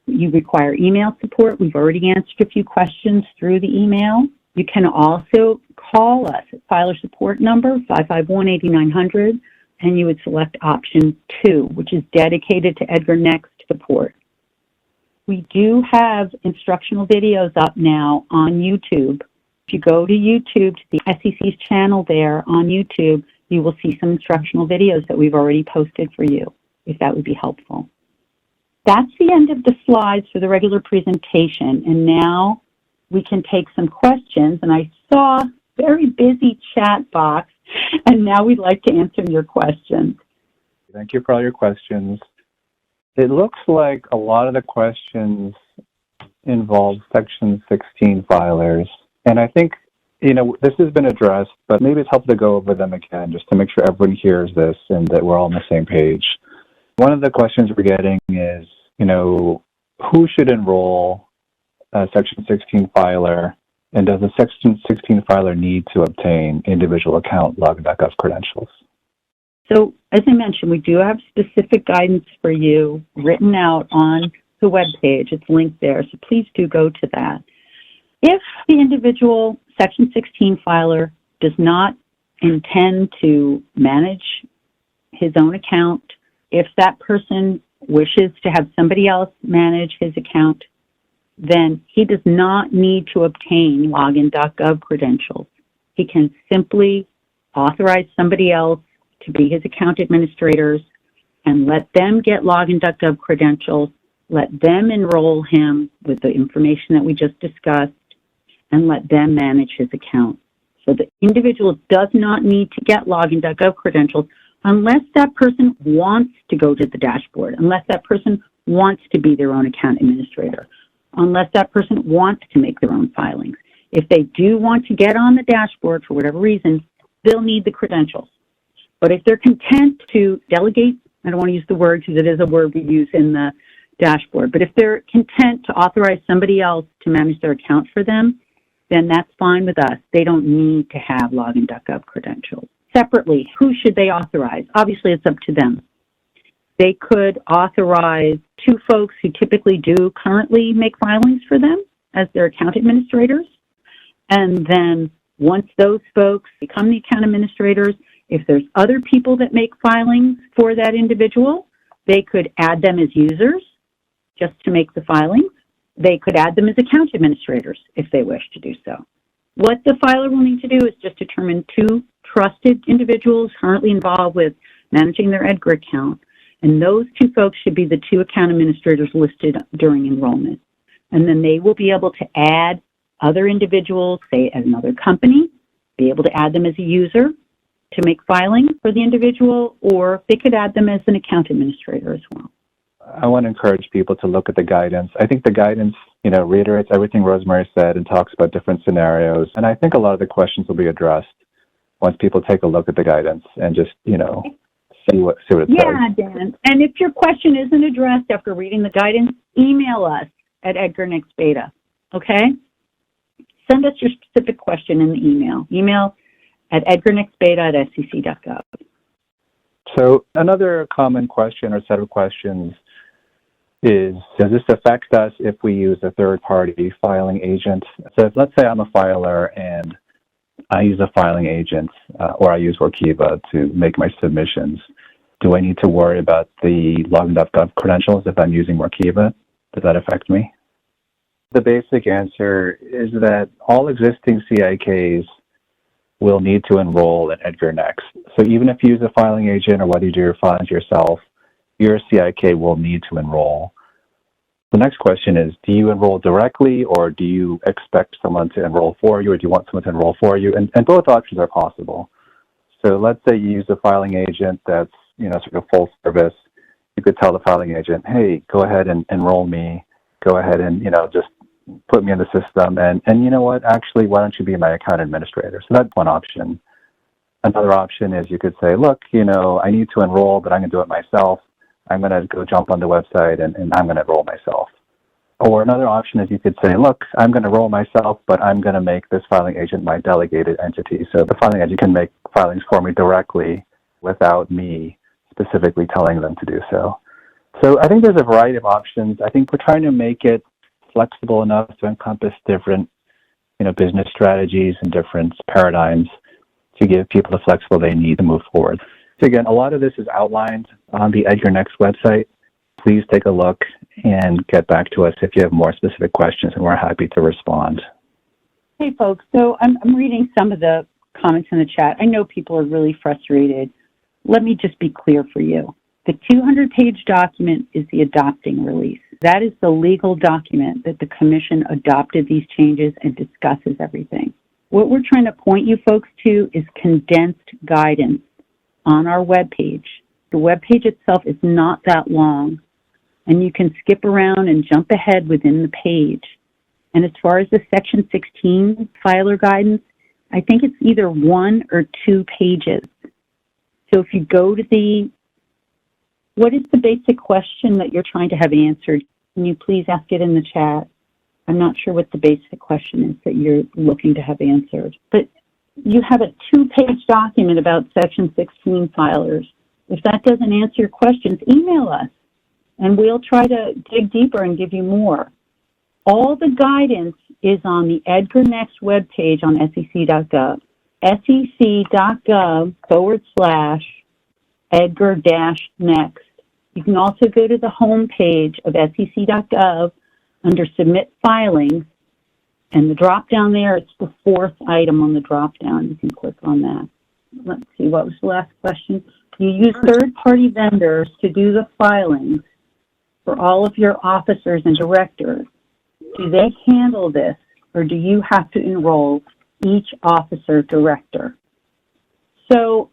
You require email support. We've already answered a few questions through the email. You can also call us at filer support number 551-8900, and you would select option 2, which is dedicated to EDGAR Next support. We do have instructional videos up now on YouTube. If you go to YouTube, to the SEC's channel there on YouTube, you will see some instructional videos that we've already posted for you, if that would be helpful. That's the end of the slides for the regular presentation, and now we can take some questions. And I saw a very busy chat box, and now we'd like to answer your questions. Thank you for all your questions. It looks like a lot of the questions involve Section 16 filers, and I think, this has been addressed, but maybe it's helpful to go over them again just to make sure everyone hears this and that we're all on the same page. One of the questions we're getting is, who should enroll a Section 16 filer, and does a Section 16 filer need to obtain individual account login.gov credentials? So, as I mentioned, we do have specific guidance for you written out on the webpage. It's linked there, so please do go to that. If the individual Section 16 filer does not intend to manage his own account, if that person wishes to have somebody else manage his account, then he does not need to obtain login.gov credentials. He can simply authorize somebody else to be his account administrators and let them get login.gov credentials, let them enroll him with the information that we just discussed, and let them manage his account. So the individual does not need to get login.gov credentials unless that person wants to go to the dashboard, unless that person wants to be their own account administrator, unless that person wants to make their own filings. If they do want to get on the dashboard for whatever reason, they'll need the credentials. But if they're content to delegate, I don't want to use the word because it is a word we use in the dashboard. But if they're content to authorize somebody else to manage their account for them, then that's fine with us. They don't need to have login.gov credentials. Separately, who should they authorize? Obviously, it's up to them. They could authorize 2 folks who typically do currently make filings for them as their account administrators. And then once those folks become the account administrators, if there's other people that make filings for that individual, they could add them as users just to make the filings. They could add them as account administrators if they wish to do so. What the filer will need to do is just determine 2 trusted individuals currently involved with managing their EDGAR account, and those 2 folks should be the 2 account administrators listed during enrollment. And then they will be able to add other individuals, say at another company, be able to add them as a user to make filings for the individual, or they could add them as an account administrator as well. I want to encourage people to look at the guidance. I think the guidance, reiterates everything Rosemary said and talks about different scenarios. And I think a lot of the questions will be addressed once people take a look at the guidance and just, see what it says. Yeah, Dan. And if your question isn't addressed after reading the guidance, email us at EDGAR Next Beta, okay? Send us your specific question in the email. Email at edgarnextbeta@sec.gov. So another common question or set of questions is, does this affect us if we use a third-party filing agent? So let's say I'm a filer and I use a filing agent or I use Workiva to make my submissions. Do I need to worry about the login.gov credentials if I'm using Workiva? Does that affect me? The basic answer is that all existing CIKs will need to enroll in EDGAR Next. So even if you use a filing agent or whether you do your filings yourself, your CIK will need to enroll. The next question is, do you enroll directly or do you expect someone to enroll for you or do you want someone to enroll for you? And both options are possible. So let's say you use a filing agent that's, sort of full service. You could tell the filing agent, hey, go ahead and enroll me. Go ahead and, just put me in the system. And you know what, actually, why don't you be my account administrator? So that's one option. Another option is you could say, look, I need to enroll, but I'm going to do it myself. I'm going to go jump on the website and I'm going to enroll myself. Or another option is you could say, look, I'm going to enroll myself, but I'm going to make this filing agent my delegated entity. So the filing agent can make filings for me directly without me specifically telling them to do so. So I think there's a variety of options. I think we're trying to make it flexible enough to encompass different, business strategies and different paradigms to give people the flexibility they need to move forward. So again, a lot of this is outlined on the EDGAR Next website. Please take a look and get back to us if you have more specific questions, and we're happy to respond. Hey, folks. So I'm reading some of the comments in the chat. I know people are really frustrated. Let me just be clear for you. The 200-page document is the adopting release. That is the legal document that the Commission adopted these changes and discusses everything. What we're trying to point you folks to is condensed guidance on our webpage. The webpage itself is not that long, and you can skip around and jump ahead within the page. And as far as the Section 16 filer guidance, I think it's either 1 or 2 pages. So if you go to what is the basic question that you're trying to have answered? Can you please ask it in the chat? I'm not sure what the basic question is that you're looking to have answered. But you have a 2-page document about Section 16 filers. If that doesn't answer your questions, email us, and we'll try to dig deeper and give you more. All the guidance is on the EDGAR Next webpage on sec.gov, sec.gov/EDGAR-Next. You can also go to the home page of sec.gov under Submit Filings, and the drop-down there, it's the 4th item on the drop-down. You can click on that. Let's see, what was the last question? You use third-party vendors to do the filings for all of your officers and directors. Do they handle this, or do you have to enroll each officer director? So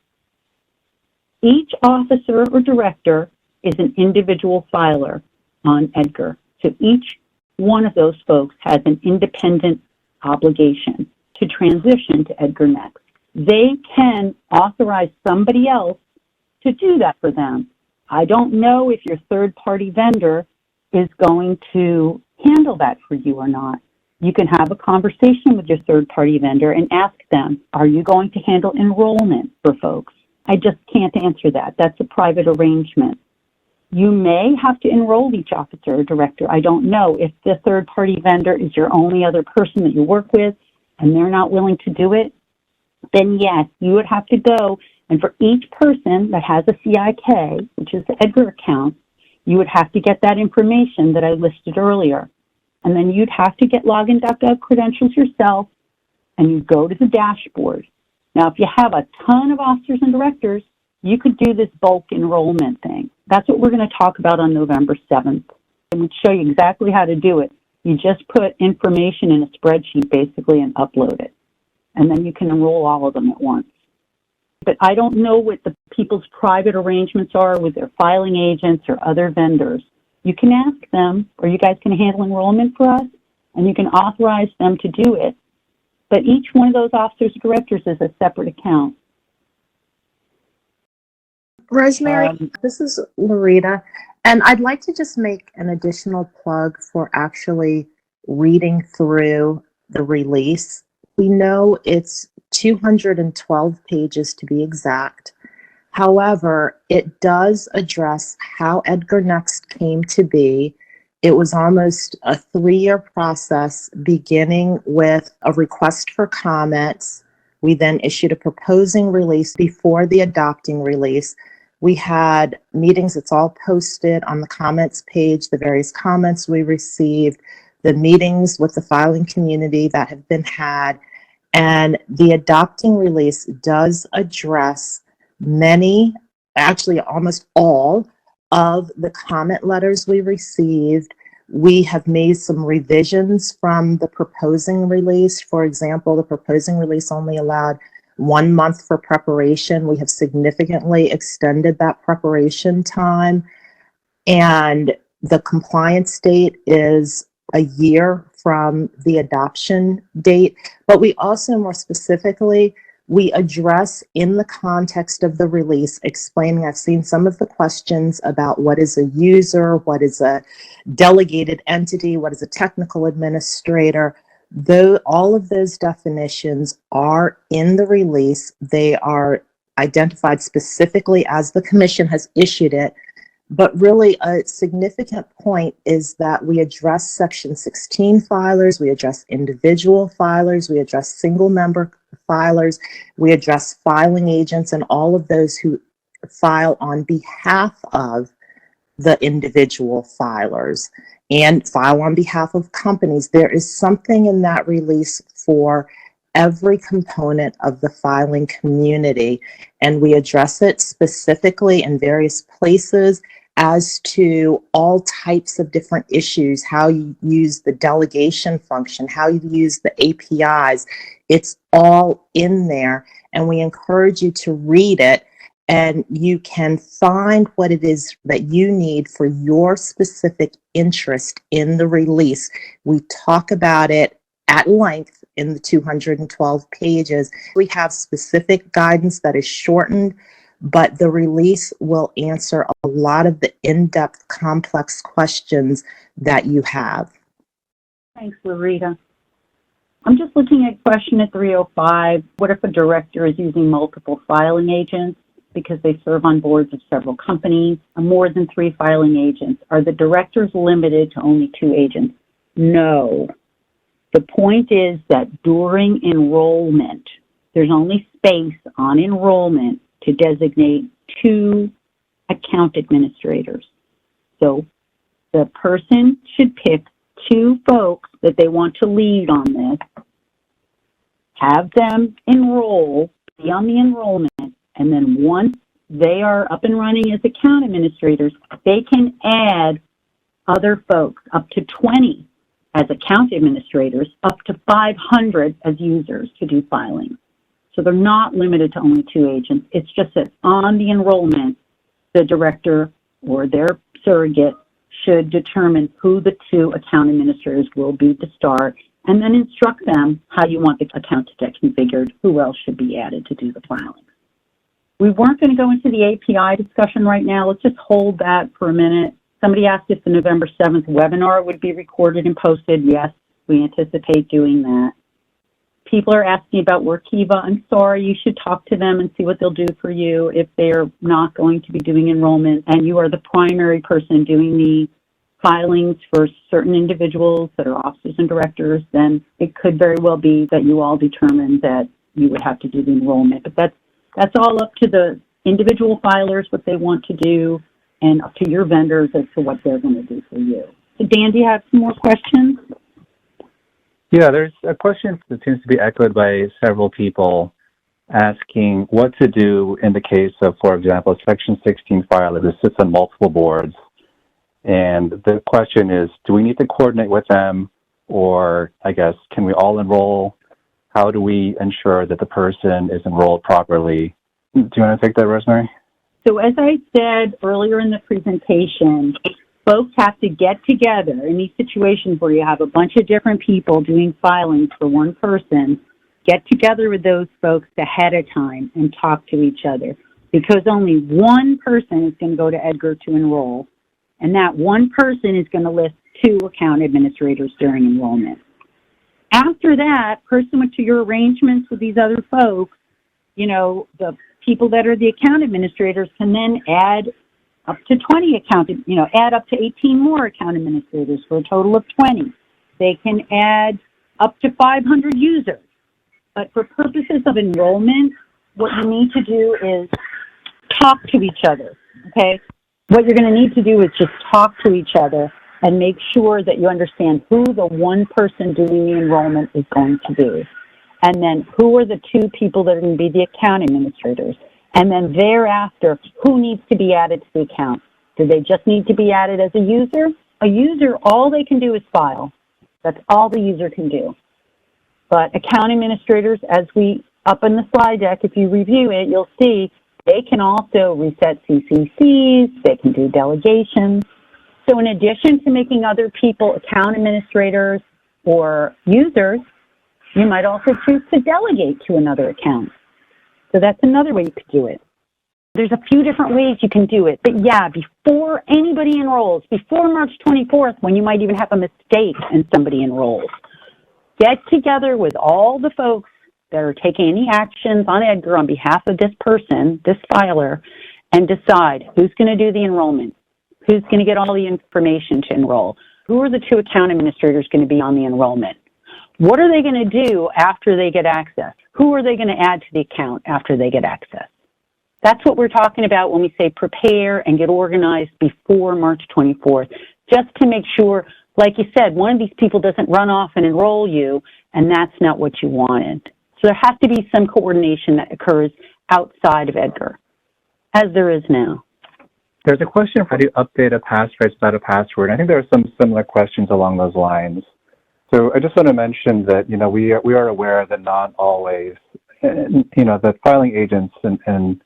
each officer or director is an individual filer on EDGAR. So each one of those folks has an independent obligation to transition to EDGAR Next. They can authorize somebody else to do that for them. I don't know if your third-party vendor is going to handle that for you or not. You can have a conversation with your third-party vendor and ask them, are you going to handle enrollment for folks? I just can't answer that. That's a private arrangement. You may have to enroll each officer or director. I don't know. If the third-party vendor is your only other person that you work with and they're not willing to do it, then yes, you would have to go, and for each person that has a CIK, which is the EDGAR account, you would have to get that information that I listed earlier. And then you'd have to get login.gov credentials yourself, and you go to the dashboard. Now, if you have a ton of officers and directors, you could do this bulk enrollment thing. That's what we're going to talk about on November 7th. And we'll show you exactly how to do it. You just put information in a spreadsheet, basically, and upload it. And then you can enroll all of them at once. But I don't know what the people's private arrangements are with their filing agents or other vendors. You can ask them, or you guys can handle enrollment for us, and you can authorize them to do it. But each one of those officers or directors is a separate account. Rosemary, this is Loretta, and I'd like to just make an additional plug for actually reading through the release. We know it's 212 pages to be exact. However, it does address how EDGAR Next came to be. It was almost a 3-year process, beginning with a request for comments. We then issued a proposing release before the adopting release. We had meetings, it's all posted on the comments page, the various comments we received, the meetings with the filing community that have been had. And the adopting release does address many, actually almost all, of the comment letters we received. We have made some revisions from the proposing release. For example, the proposing release only allowed 1 month for preparation. We have significantly extended that preparation time. And the compliance date is a year from the adoption date. But we also, more specifically, we address in the context of the release, explaining, I've seen some of the questions about what is a user, what is a delegated entity, what is a technical administrator. Though all of those definitions are in the release, they are identified specifically as the Commission has issued it. But really a significant point is that we address Section 16 filers, we address individual filers, we address single member filers, we address filing agents and all of those who file on behalf of the individual filers and file on behalf of companies. There is something in that release for every component of the filing community, and we address it specifically in various places as to all types of different issues, how you use the delegation function, how you use the APIs. It's all in there, and we encourage you to read it, and you can find what it is that you need for your specific interest in the release. We talk about it at length in the 212 pages. We have specific guidance that is shortened, but the release will answer a lot of the in-depth, complex questions that you have. Thanks, Loretta. I'm just looking at question at 305. What if a director is using multiple filing agents because they serve on boards of several companies, more than 3 filing agents? Are the directors limited to only 2 agents? No. The point is that during enrollment, there's only space on enrollment to designate 2 account administrators. So the person should pick 2 folks that they want to lead on this, have them enroll, be on the enrollment, and then once they are up and running as account administrators, they can add other folks, up to 20 as account administrators, up to 500 as users to do filing. So they're not limited to only 2 agents. It's just that on the enrollment, the director or their surrogate should determine who the 2 account administrators will be to start, and then instruct them how you want the account to get configured, who else should be added to do the filing. We weren't going to go into the API discussion right now. Let's just hold that for a minute. Somebody asked if the November 7th webinar would be recorded and posted. Yes, we anticipate doing that. People are asking about Workiva. I'm sorry, you should talk to them and see what they'll do for you if they're not going to be doing enrollment and you are the primary person doing the filings for certain individuals that are officers and directors, then it could very well be that you all determined that you would have to do the enrollment. But that's all up to the individual filers, what they want to do, and up to your vendors as to what they're going to do for you. So Dan, do you have some more questions? Yeah, there's a question that seems to be echoed by several people asking what to do in the case of, for example, a Section 16 filer who sits on multiple boards. And the question is, do we need to coordinate with them, or I guess, can we all enroll? How do we ensure that the person is enrolled properly? Do you want to take that, Rosemary? So as I said earlier in the presentation, folks have to get together in these situations where you have a bunch of different people doing filings for one person, get together with those folks ahead of time and talk to each other, because only one person is going to go to EDGAR to enroll. And that one person is going to list 2 account administrators during enrollment. After that, pursuant to your arrangements with these other folks, you know, the people that are the account administrators can then add up to 20 add up to 18 more account administrators for a total of 20. They can add up to 500 users. But for purposes of enrollment, what you need to do is talk to each other, okay? What you're going to need to do is just talk to each other and make sure that you understand who the one person doing the enrollment is going to be. And then who are the 2 people that are going to be the account administrators. And then thereafter, who needs to be added to the account? Do they just need to be added as a user? A user, all they can do is file. That's all the user can do. But account administrators, as we, up in the slide deck, if you review it, you'll see they can also reset CCCs, they can do delegations. So in addition to making other people account administrators or users, you might also choose to delegate to another account. So that's another way you could do it. There's a few different ways you can do it. But yeah, before anybody enrolls, before March 24th, when you might even have a mistake and somebody enrolls, get together with all the folks that are taking any actions on EDGAR on behalf of this person, this filer, and decide who's going to do the enrollment, who's going to get all the information to enroll, who are the 2 account administrators going to be on the enrollment, what are they going to do after they get access, who are they going to add to the account after they get access. That's what we're talking about when we say prepare and get organized before March 24th, just to make sure, like you said, one of these people doesn't run off and enroll you, and that's not what you wanted. So there has to be some coordination that occurs outside of EDGAR, as there is now. There's a question, how do you update a passphrase without a password? I think there are some similar questions along those lines. So I just want to mention that, you know, we are aware that not always, you know, the filing agents and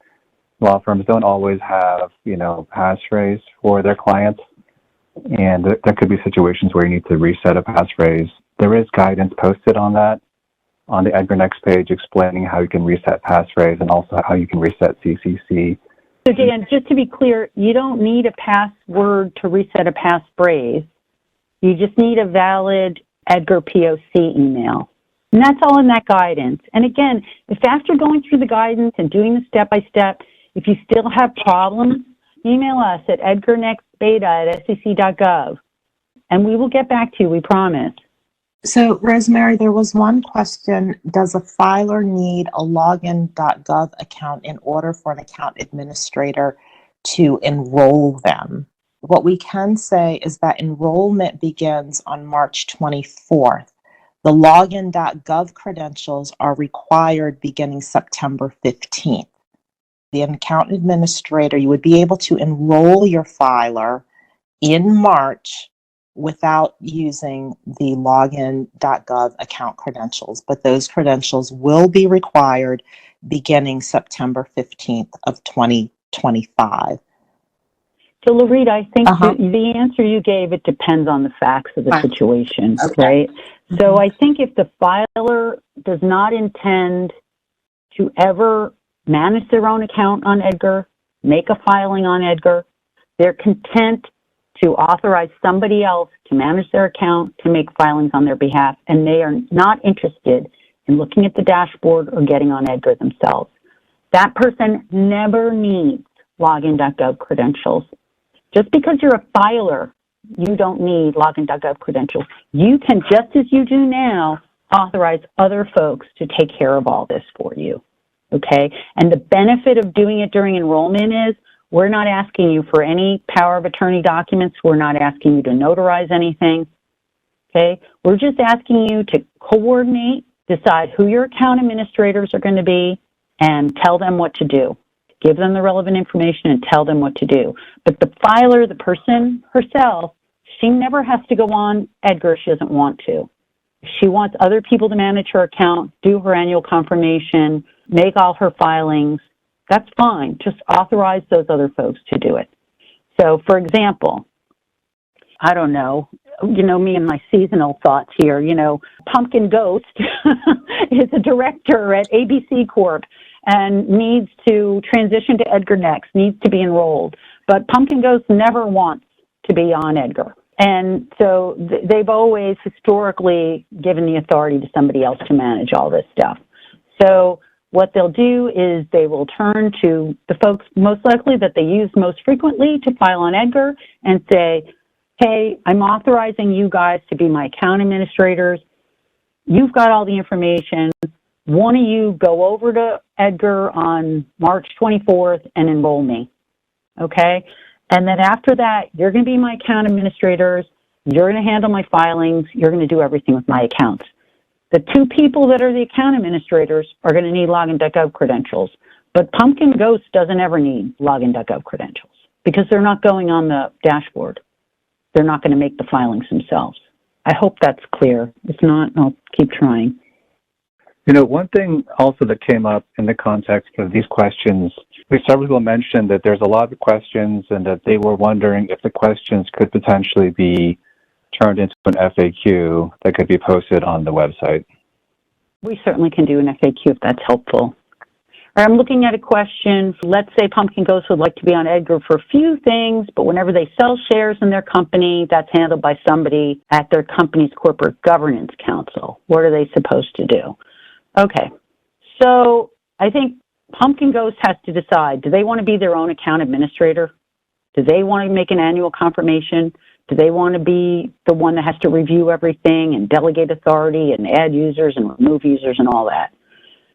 law firms don't always have, you know, passphrase for their clients. And there could be situations where you need to reset a passphrase. There is guidance posted on that on the EDGAR Next page explaining how you can reset passphrase and also how you can reset CCC. So Dan, just to be clear, you don't need a password to reset a passphrase. You just need a valid EDGAR POC email. And that's all in that guidance. And again, if after going through the guidance and doing the step-by-step, if you still have problems, email us at edgarnextbeta@sec.gov. And we will get back to you, we promise. So, Rosemary, there was one question. Does a filer need a login.gov account in order for an account administrator to enroll them? What we can say is that enrollment begins on March 24th. The login.gov credentials are required beginning September 15th. The account administrator, you would be able to enroll your filer in March without using the login.gov account credentials, but those credentials will be required beginning September 15th of 2025. So, Loretta, I think the answer you gave, it depends on the facts of the situation, right? So I think if the filer does not intend to ever manage their own account on EDGAR, make a filing on EDGAR, they're content to authorize somebody else to manage their account, to make filings on their behalf, and they are not interested in looking at the dashboard or getting on EDGAR themselves. That person never needs login.gov credentials. Just because you're a filer, you don't need login.gov credentials. You can, just as you do now, authorize other folks to take care of all this for you, okay? And the benefit of doing it during enrollment is we're not asking you for any power of attorney documents. We're not asking you to notarize anything, okay? We're just asking you to coordinate, decide who your account administrators are going to be, and tell them what to do. Give them the relevant information and tell them what to do. But the filer, the person herself, she never has to go on EDGAR if she doesn't want to. If she wants other people to manage her account, do her annual confirmation, make all her filings, that's fine. Just authorize those other folks to do it. So, for example, I don't know, me and my seasonal thoughts here, Pumpkin Ghost is a director at ABC Corp and needs to transition to EDGAR Next, needs to be enrolled. But Pumpkin Ghost never wants to be on EDGAR. And so they've always historically given the authority to somebody else to manage all this stuff. So what they'll do is they will turn to the folks most likely that they use most frequently to file on EDGAR and say, hey, I'm authorizing you guys to be my account administrators. You've got all the information. One of you go over to EDGAR on March 24th and enroll me, okay? And then after that, you're going to be my account administrators. You're going to handle my filings. You're going to do everything with my accounts. The two people that are the account administrators are going to need login.gov credentials. But Pumpkin Ghost doesn't ever need login.gov credentials because they're not going on the dashboard. They're not going to make the filings themselves. I hope that's clear. If not, I'll keep trying. One thing also that came up in the context of these questions, several people mentioned that there's a lot of questions and that they were wondering if the questions could potentially be turned into an FAQ that could be posted on the website. We certainly can do an FAQ if that's helpful. I'm looking at a question. Let's say Pumpkin Ghost would like to be on EDGAR for a few things, but whenever they sell shares in their company, that's handled by somebody at their company's corporate governance council. What are they supposed to do? Okay, so I think Pumpkin Ghost has to decide, do they want to be their own account administrator? Do they want to make an annual confirmation? Do they want to be the one that has to review everything and delegate authority and add users and remove users and all that?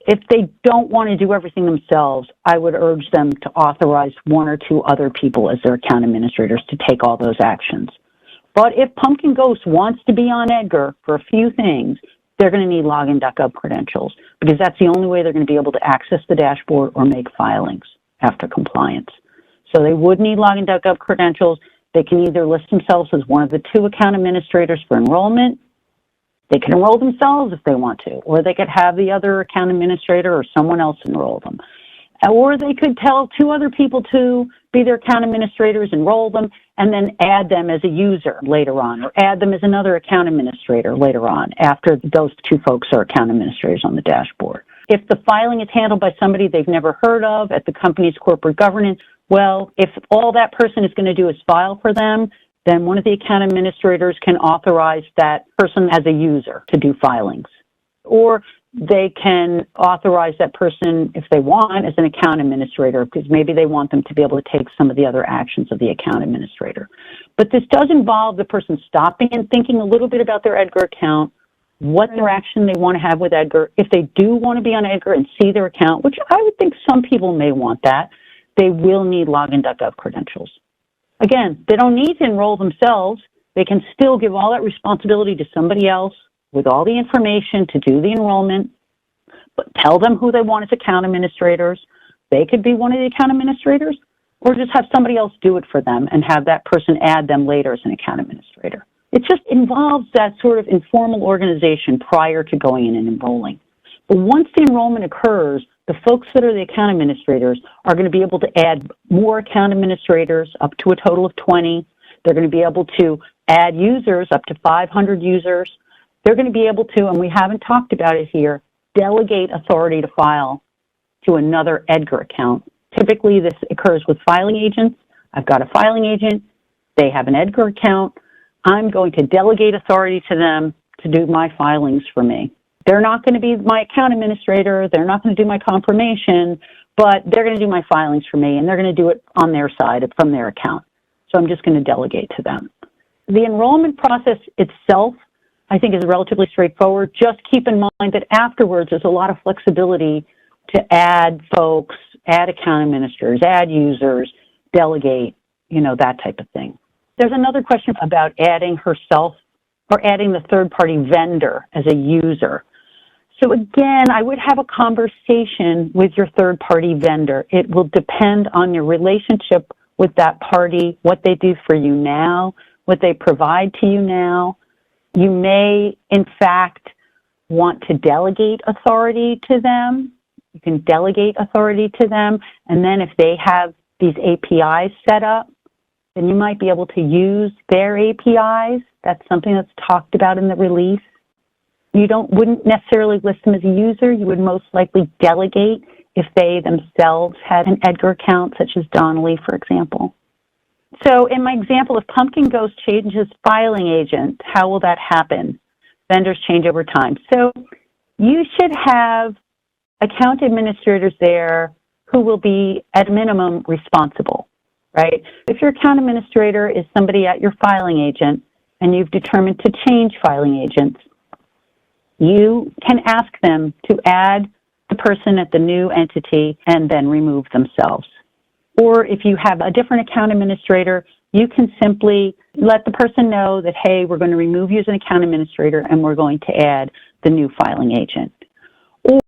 If they don't want to do everything themselves, I would urge them to authorize one or two other people as their account administrators to take all those actions. But if Pumpkin Ghost wants to be on EDGAR for a few things, they're going to need login.gov credentials because that's the only way they're going to be able to access the dashboard or make filings after compliance. So they would need login.gov credentials. They can either list themselves as one of the two account administrators for enrollment. They can enroll themselves if they want to, or they could have the other account administrator or someone else enroll them. Or they could tell two other people to be their account administrators, enroll them, and then add them as a user later on, or add them as another account administrator later on after those two folks are account administrators on the dashboard. If the filing is handled by somebody they've never heard of at the company's corporate governance, well, if all that person is going to do is file for them, then one of the account administrators can authorize that person as a user to do filings. Or they can authorize that person, if they want, as an account administrator, because maybe they want them to be able to take some of the other actions of the account administrator. But this does involve the person stopping and thinking a little bit about their EDGAR account, what their action they want to have with EDGAR. If they do want to be on EDGAR and see their account, which I would think some people may want that, they will need login.gov credentials. Again, they don't need to enroll themselves. They can still give all that responsibility to somebody else with all the information to do the enrollment, but tell them who they want as account administrators. They could be one of the account administrators, or just have somebody else do it for them and have that person add them later as an account administrator. It just involves that sort of informal organization prior to going in and enrolling. But once the enrollment occurs, the folks that are the account administrators are going to be able to add more account administrators up to a total of 20. They're going to be able to add users up to 500 users. They're going to be able to, and we haven't talked about it here, delegate authority to file to another EDGAR account. Typically, this occurs with filing agents. I've got a filing agent. they have an EDGAR account, I'm going to delegate authority to them to do my filings for me. They're not going to be my account administrator, they're not going to do my confirmation, but they're going to do my filings for me, and they're going to do it on their side from their account. So I'm just going to delegate to them. The enrollment process itself, I think, is relatively straightforward. Just keep in mind that afterwards there's a lot of flexibility to add folks, add account administrators, add users, delegate, that type of thing. There's another question about adding herself or adding the third-party vendor as a user. So again, I would have a conversation with your third-party vendor. It will depend on your relationship with that party, what they do for you now, what they provide to you now. You may, in fact, want to delegate authority to them. You can delegate authority to them, and then if they have these APIs set up, then you might be able to use their APIs. That's something that's talked about in the release. You wouldn't necessarily list them as a user. You would most likely delegate if they themselves had an EDGAR account, such as Donnelly, for example. So in my example, if Pumpkin Ghost changes filing agent, how will that happen? Vendors change over time. So you should have account administrators there who will be, at a minimum, responsible, right? If your account administrator is somebody at your filing agent and you've determined to change filing agents, you can ask them to add the person at the new entity and then remove themselves. Or if you have a different account administrator, you can simply let the person know that, hey, we're going to remove you as an account administrator and we're going to add the new filing agent.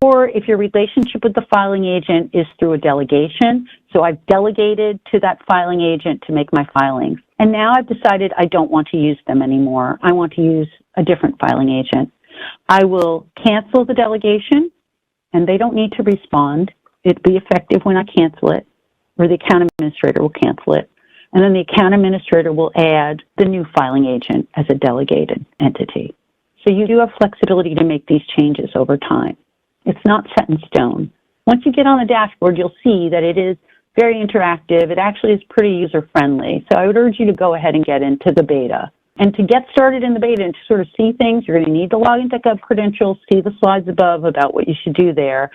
Or if your relationship with the filing agent is through a delegation, so I've delegated to that filing agent to make my filings, and now I've decided I don't want to use them anymore. I want to use a different filing agent. I will cancel the delegation, and they don't need to respond. It'll be effective when I cancel it, or the account administrator will cancel it. And then the account administrator will add the new filing agent as a delegated entity. So you do have flexibility to make these changes over time. It's not set in stone. Once you get on the dashboard, you'll see that it is very interactive. It actually is pretty user-friendly. So I would urge you to go ahead and get into the beta. And to get started in the beta and to sort of see things, you're going to need the login.gov credentials, see the slides above about what you should do there.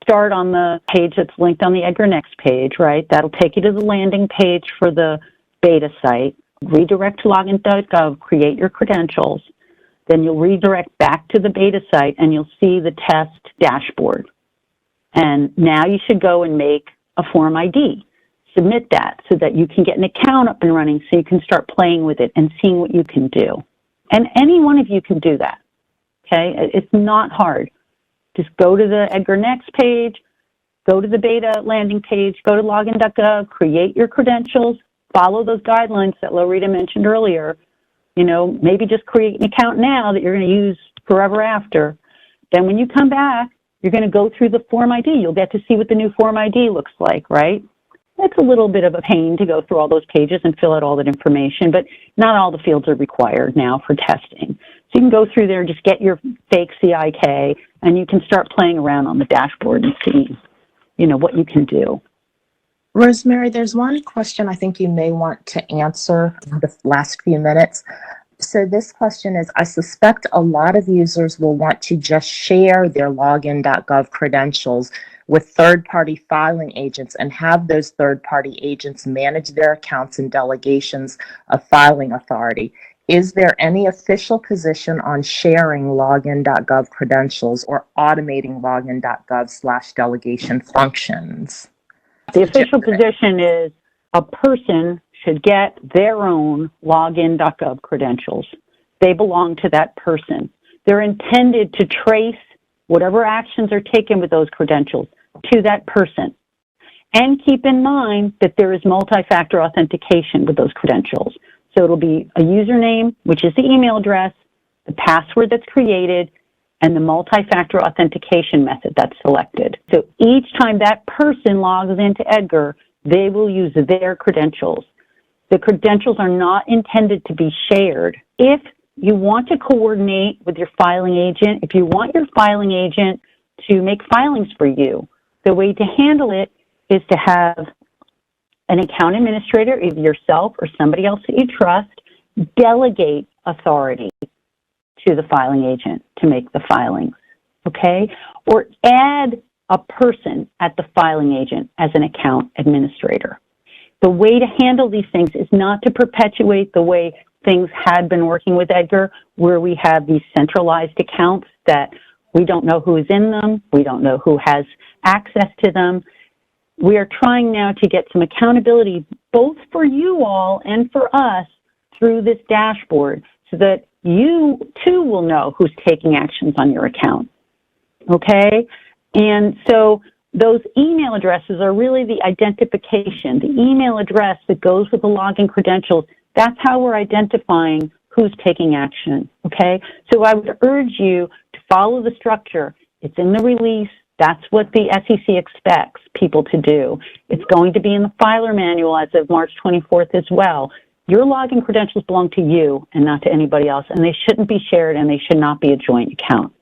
Start on the page that's linked on the EDGAR Next page, right? That'll take you to the landing page for the beta site. Redirect to login.gov, create your credentials. Then you'll redirect back to the beta site and you'll see the test dashboard. And now you should go and make a Form ID. Submit that so that you can get an account up and running so you can start playing with it and seeing what you can do. And any one of you can do that, okay? It's not hard. Just go to the EDGAR Next page, go to the beta landing page, go to login.gov, create your credentials, follow those guidelines that Loretta mentioned earlier. Maybe just create an account now that you're going to use forever after. Then when you come back, you're going to go through the Form ID. You'll get to see what the new Form ID looks like, right? It's a little bit of a pain to go through all those pages and fill out all that information, but not all the fields are required now for testing. So you can go through there, just get your fake CIK, and you can start playing around on the dashboard and see, what you can do. Rosemary, there's one question I think you may want to answer in the last few minutes. So this question is, I suspect a lot of users will want to just share their login.gov credentials with third-party filing agents and have those third-party agents manage their accounts and delegations of filing authority. Is there any official position on sharing login.gov credentials or automating login.gov/delegation functions? The official position is a person should get their own login.gov credentials. They belong to that person. They're intended to trace whatever actions are taken with those credentials to that person. And keep in mind that there is multi-factor authentication with those credentials. So it'll be a username, which is the email address, the password that's created, and the multi-factor authentication method that's selected. So each time that person logs into EDGAR, they will use their credentials. The credentials are not intended to be shared. If you want to coordinate with your filing agent, if you want your filing agent to make filings for you, the way to handle it is to have an account administrator, either yourself or somebody else that you trust, delegate authority to the filing agent to make the filings, okay? Or add a person at the filing agent as an account administrator. The way to handle these things is not to perpetuate the way things had been working with EDGAR, where we have these centralized accounts that we don't know who is in them, we don't know who has access to them. We are trying now to get some accountability, both for you all and for us, through this dashboard, so that you too will know who's taking actions on your account, okay? And so those email addresses are really the identification, the email address that goes with the login credentials. That's how we're identifying who's taking action, okay? So I would urge you to follow the structure. It's in the release. That's what the SEC expects people to do. It's going to be in the filer manual as of March 24th as well. Your login credentials belong to you and not to anybody else, and they shouldn't be shared, and they should not be a joint account.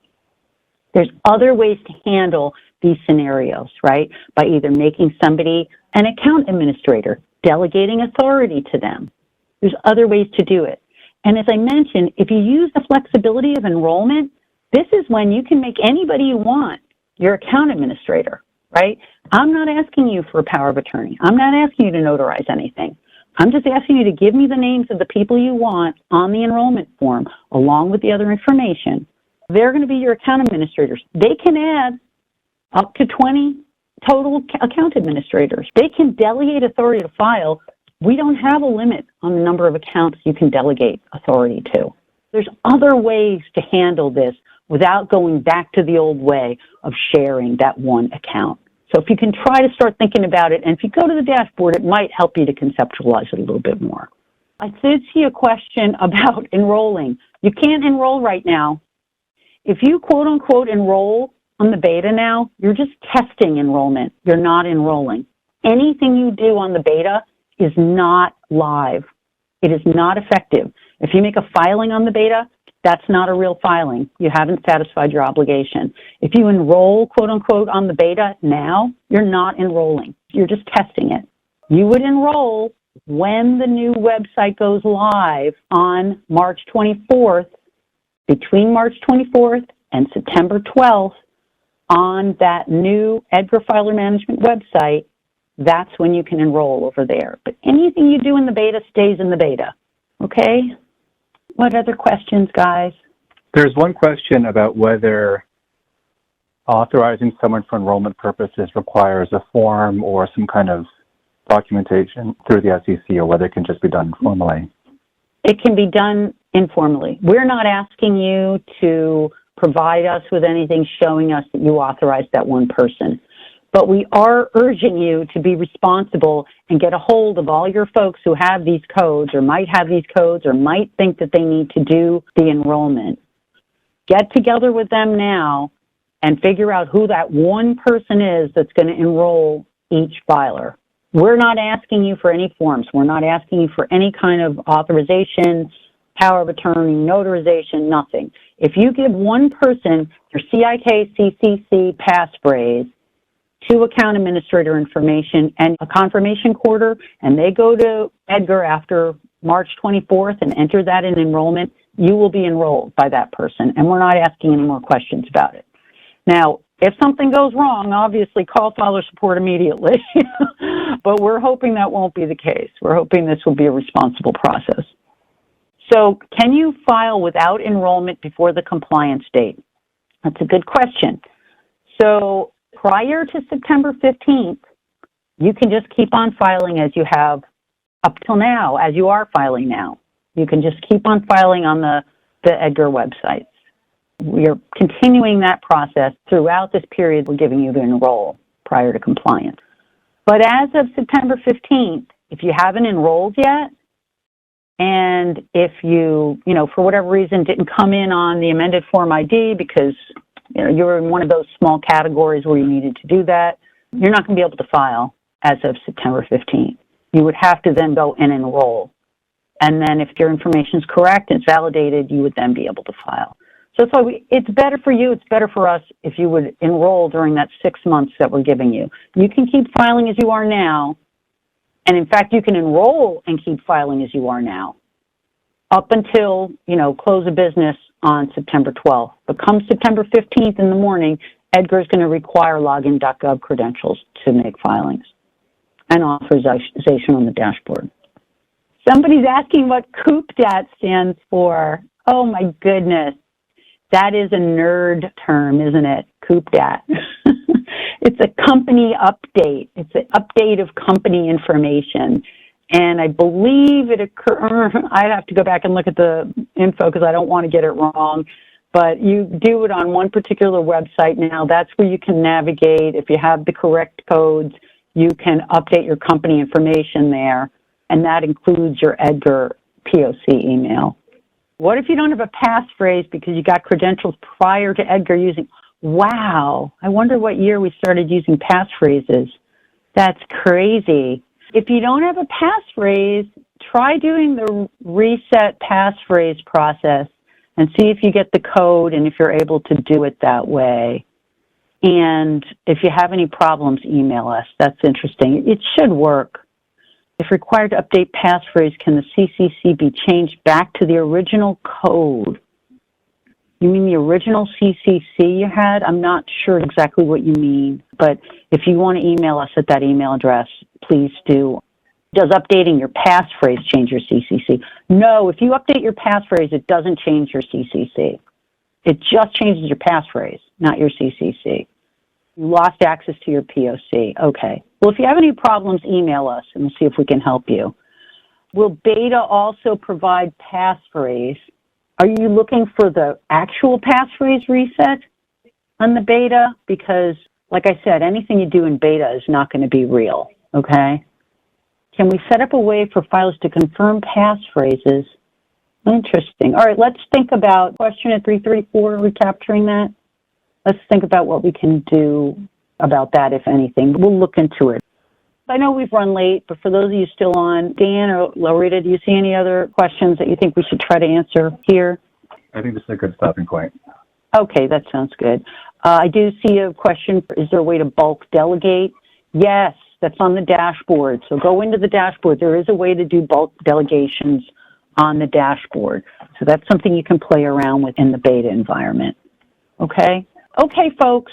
There's other ways to handle these scenarios, right? By either making somebody an account administrator, delegating authority to them. There's other ways to do it. And as I mentioned, if you use the flexibility of enrollment, this is when you can make anybody you want your account administrator, right? I'm not asking you for a power of attorney. I'm not asking you to notarize anything. I'm just asking you to give me the names of the people you want on the enrollment form, along with the other information. They're going to be your account administrators. They can add up to 20 total account administrators. They can delegate authority to file. We don't have a limit on the number of accounts you can delegate authority to. There's other ways to handle this without going back to the old way of sharing that one account. So if you can try to start thinking about it, and if you go to the dashboard, it might help you to conceptualize it a little bit more. I did see a question about enrolling. You can't enroll right now. If you quote unquote enroll on the beta now, you're just testing enrollment. You're not enrolling. Anything you do on the beta is not live. It is not effective. If you make a filing on the beta, that's not a real filing. You haven't satisfied your obligation. If you enroll, quote unquote, on the beta now, you're not enrolling. You're just testing it. You would enroll when the new website goes live on March 24th, between March 24th and September 12th, on that new EDGAR Filer Management website. That's when you can enroll over there. But anything you do in the beta stays in the beta, okay? What other questions, guys? There's one question about whether authorizing someone for enrollment purposes requires a form or some kind of documentation through the SEC, or whether it can just be done informally. It can be done informally. We're not asking you to provide us with anything showing us that you authorized that one person. But we are urging you to be responsible and get a hold of all your folks who have these codes or might have these codes or might think that they need to do the enrollment. Get together with them now and figure out who that one person is that's going to enroll each filer. We're not asking you for any forms. We're not asking you for any kind of authorization, power of attorney, notarization, nothing. If you give one person your CIK, CCC passphrase, to account administrator information and a confirmation quarter, and they go to EDGAR after March 24th and enter that in enrollment, you will be enrolled by that person, and we're not asking any more questions about it. Now, if something goes wrong, obviously call filer support immediately, but we're hoping that won't be the case. We're hoping this will be a responsible process. So can you file without enrollment before the compliance date? That's a good question. So prior to September 15th, you can just keep on filing as you have up till now, as you are filing now. You can just keep on filing on the EDGAR websites. We are continuing that process throughout this period. We're giving you to enroll prior to compliance. But as of September 15th, if you haven't enrolled yet, and if you for whatever reason didn't come in on the amended Form ID because you were in one of those small categories where you needed to do that, you're not going to be able to file as of September 15th. You would have to then go and enroll. And then if your information is correct and it's validated, you would then be able to file. So that's why it's better for you, it's better for us if you would enroll during that 6 months that we're giving you. You can keep filing as you are now, And in fact, you can enroll and keep filing as you are now, up until, close of business on September 12th. But come September 15th in the morning, EDGAR is going to require login.gov credentials to make filings and authorization on the dashboard. Somebody's asking what COOPDAT stands for. Oh my goodness. That is a nerd term, isn't it? COOPDAT. It's a company update. It's an update of company information. And I believe it occurs, I'd have to go back and look at the info because I don't want to get it wrong, but you do it on one particular website now. That's where you can navigate. If you have the correct codes, you can update your company information there, and that includes your EDGAR POC email. What if you don't have a passphrase because you got credentials prior to EDGAR using? Wow, I wonder what year we started using passphrases. That's crazy. If you don't have a passphrase, try doing the reset passphrase process and see if you get the code and if you're able to do it that way. And if you have any problems, email us. That's interesting. It should work. If required to update passphrase, can the CCC be changed back to the original code? You mean the original CCC you had? I'm not sure exactly what you mean, but if you want to email us at that email address, please do. Does updating your passphrase change your CCC? No, if you update your passphrase, it doesn't change your CCC. It just changes your passphrase, not your CCC. You lost access to your POC. Okay. Well, if you have any problems, email us and we'll see if we can help you. Will beta also provide passphrase? Are you looking for the actual passphrase reset on the beta? Because, like I said, anything you do in beta is not going to be real, okay? Can we set up a way for filers to confirm passphrases? Interesting. All right, let's think about question at 334, recapturing that. Let's think about what we can do about that, if anything. We'll look into it. I know we've run late, but for those of you still on, Dan or Loretta, do you see any other questions that you think we should try to answer here? I think this is a good stopping point. Okay, that sounds good. I do see a question. Is there a way to bulk delegate? Yes, that's on the dashboard. So go into the dashboard. There is a way to do bulk delegations on the dashboard. So that's something you can play around with in the beta environment. Okay? Okay, folks.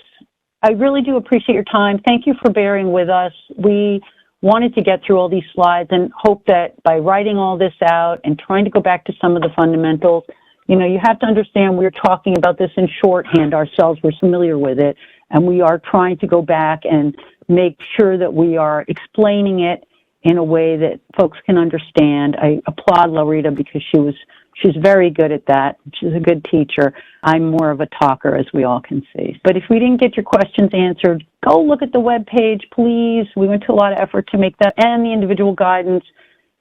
I really do appreciate your time. Thank you for bearing with us. We wanted to get through all these slides and hope that by writing all this out and trying to go back to some of the fundamentals, you have to understand we're talking about this in shorthand ourselves. We're familiar with it, and we are trying to go back and make sure that we are explaining it in a way that folks can understand. I applaud Loretta because she's very good at that. She's a good teacher. I'm more of a talker, as we all can see. But if we didn't get your questions answered, go look at the webpage, please. We went to a lot of effort to make that, and the individual guidance.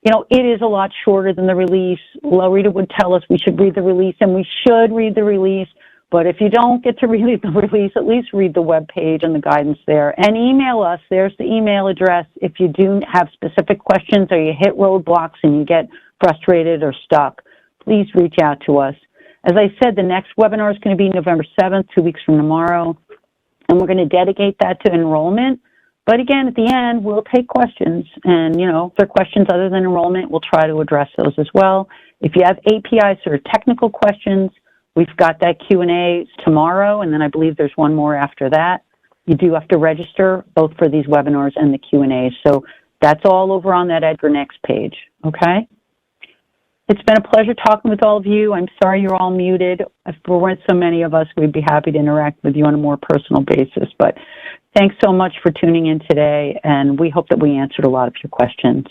It is a lot shorter than the release. Loretta would tell us we should read the release, and we should read the release. But if you don't get to read the release, at least read the webpage and the guidance there. And email us. There's the email address. If you do have specific questions or you hit roadblocks and you get frustrated or stuck, please reach out to us. As I said, the next webinar is going to be November 7th, 2 weeks from tomorrow, and we're going to dedicate that to enrollment. But again, at the end, we'll take questions, and, if there are questions other than enrollment, we'll try to address those as well. If you have APIs or technical questions, we've got that Q&A tomorrow, and then I believe there's one more after that. You do have to register both for these webinars and the Q&A, so that's all over on that EDGAR Next page, okay? It's been a pleasure talking with all of you. I'm sorry you're all muted. If there weren't so many of us, we'd be happy to interact with you on a more personal basis. But thanks so much for tuning in today, and we hope that we answered a lot of your questions.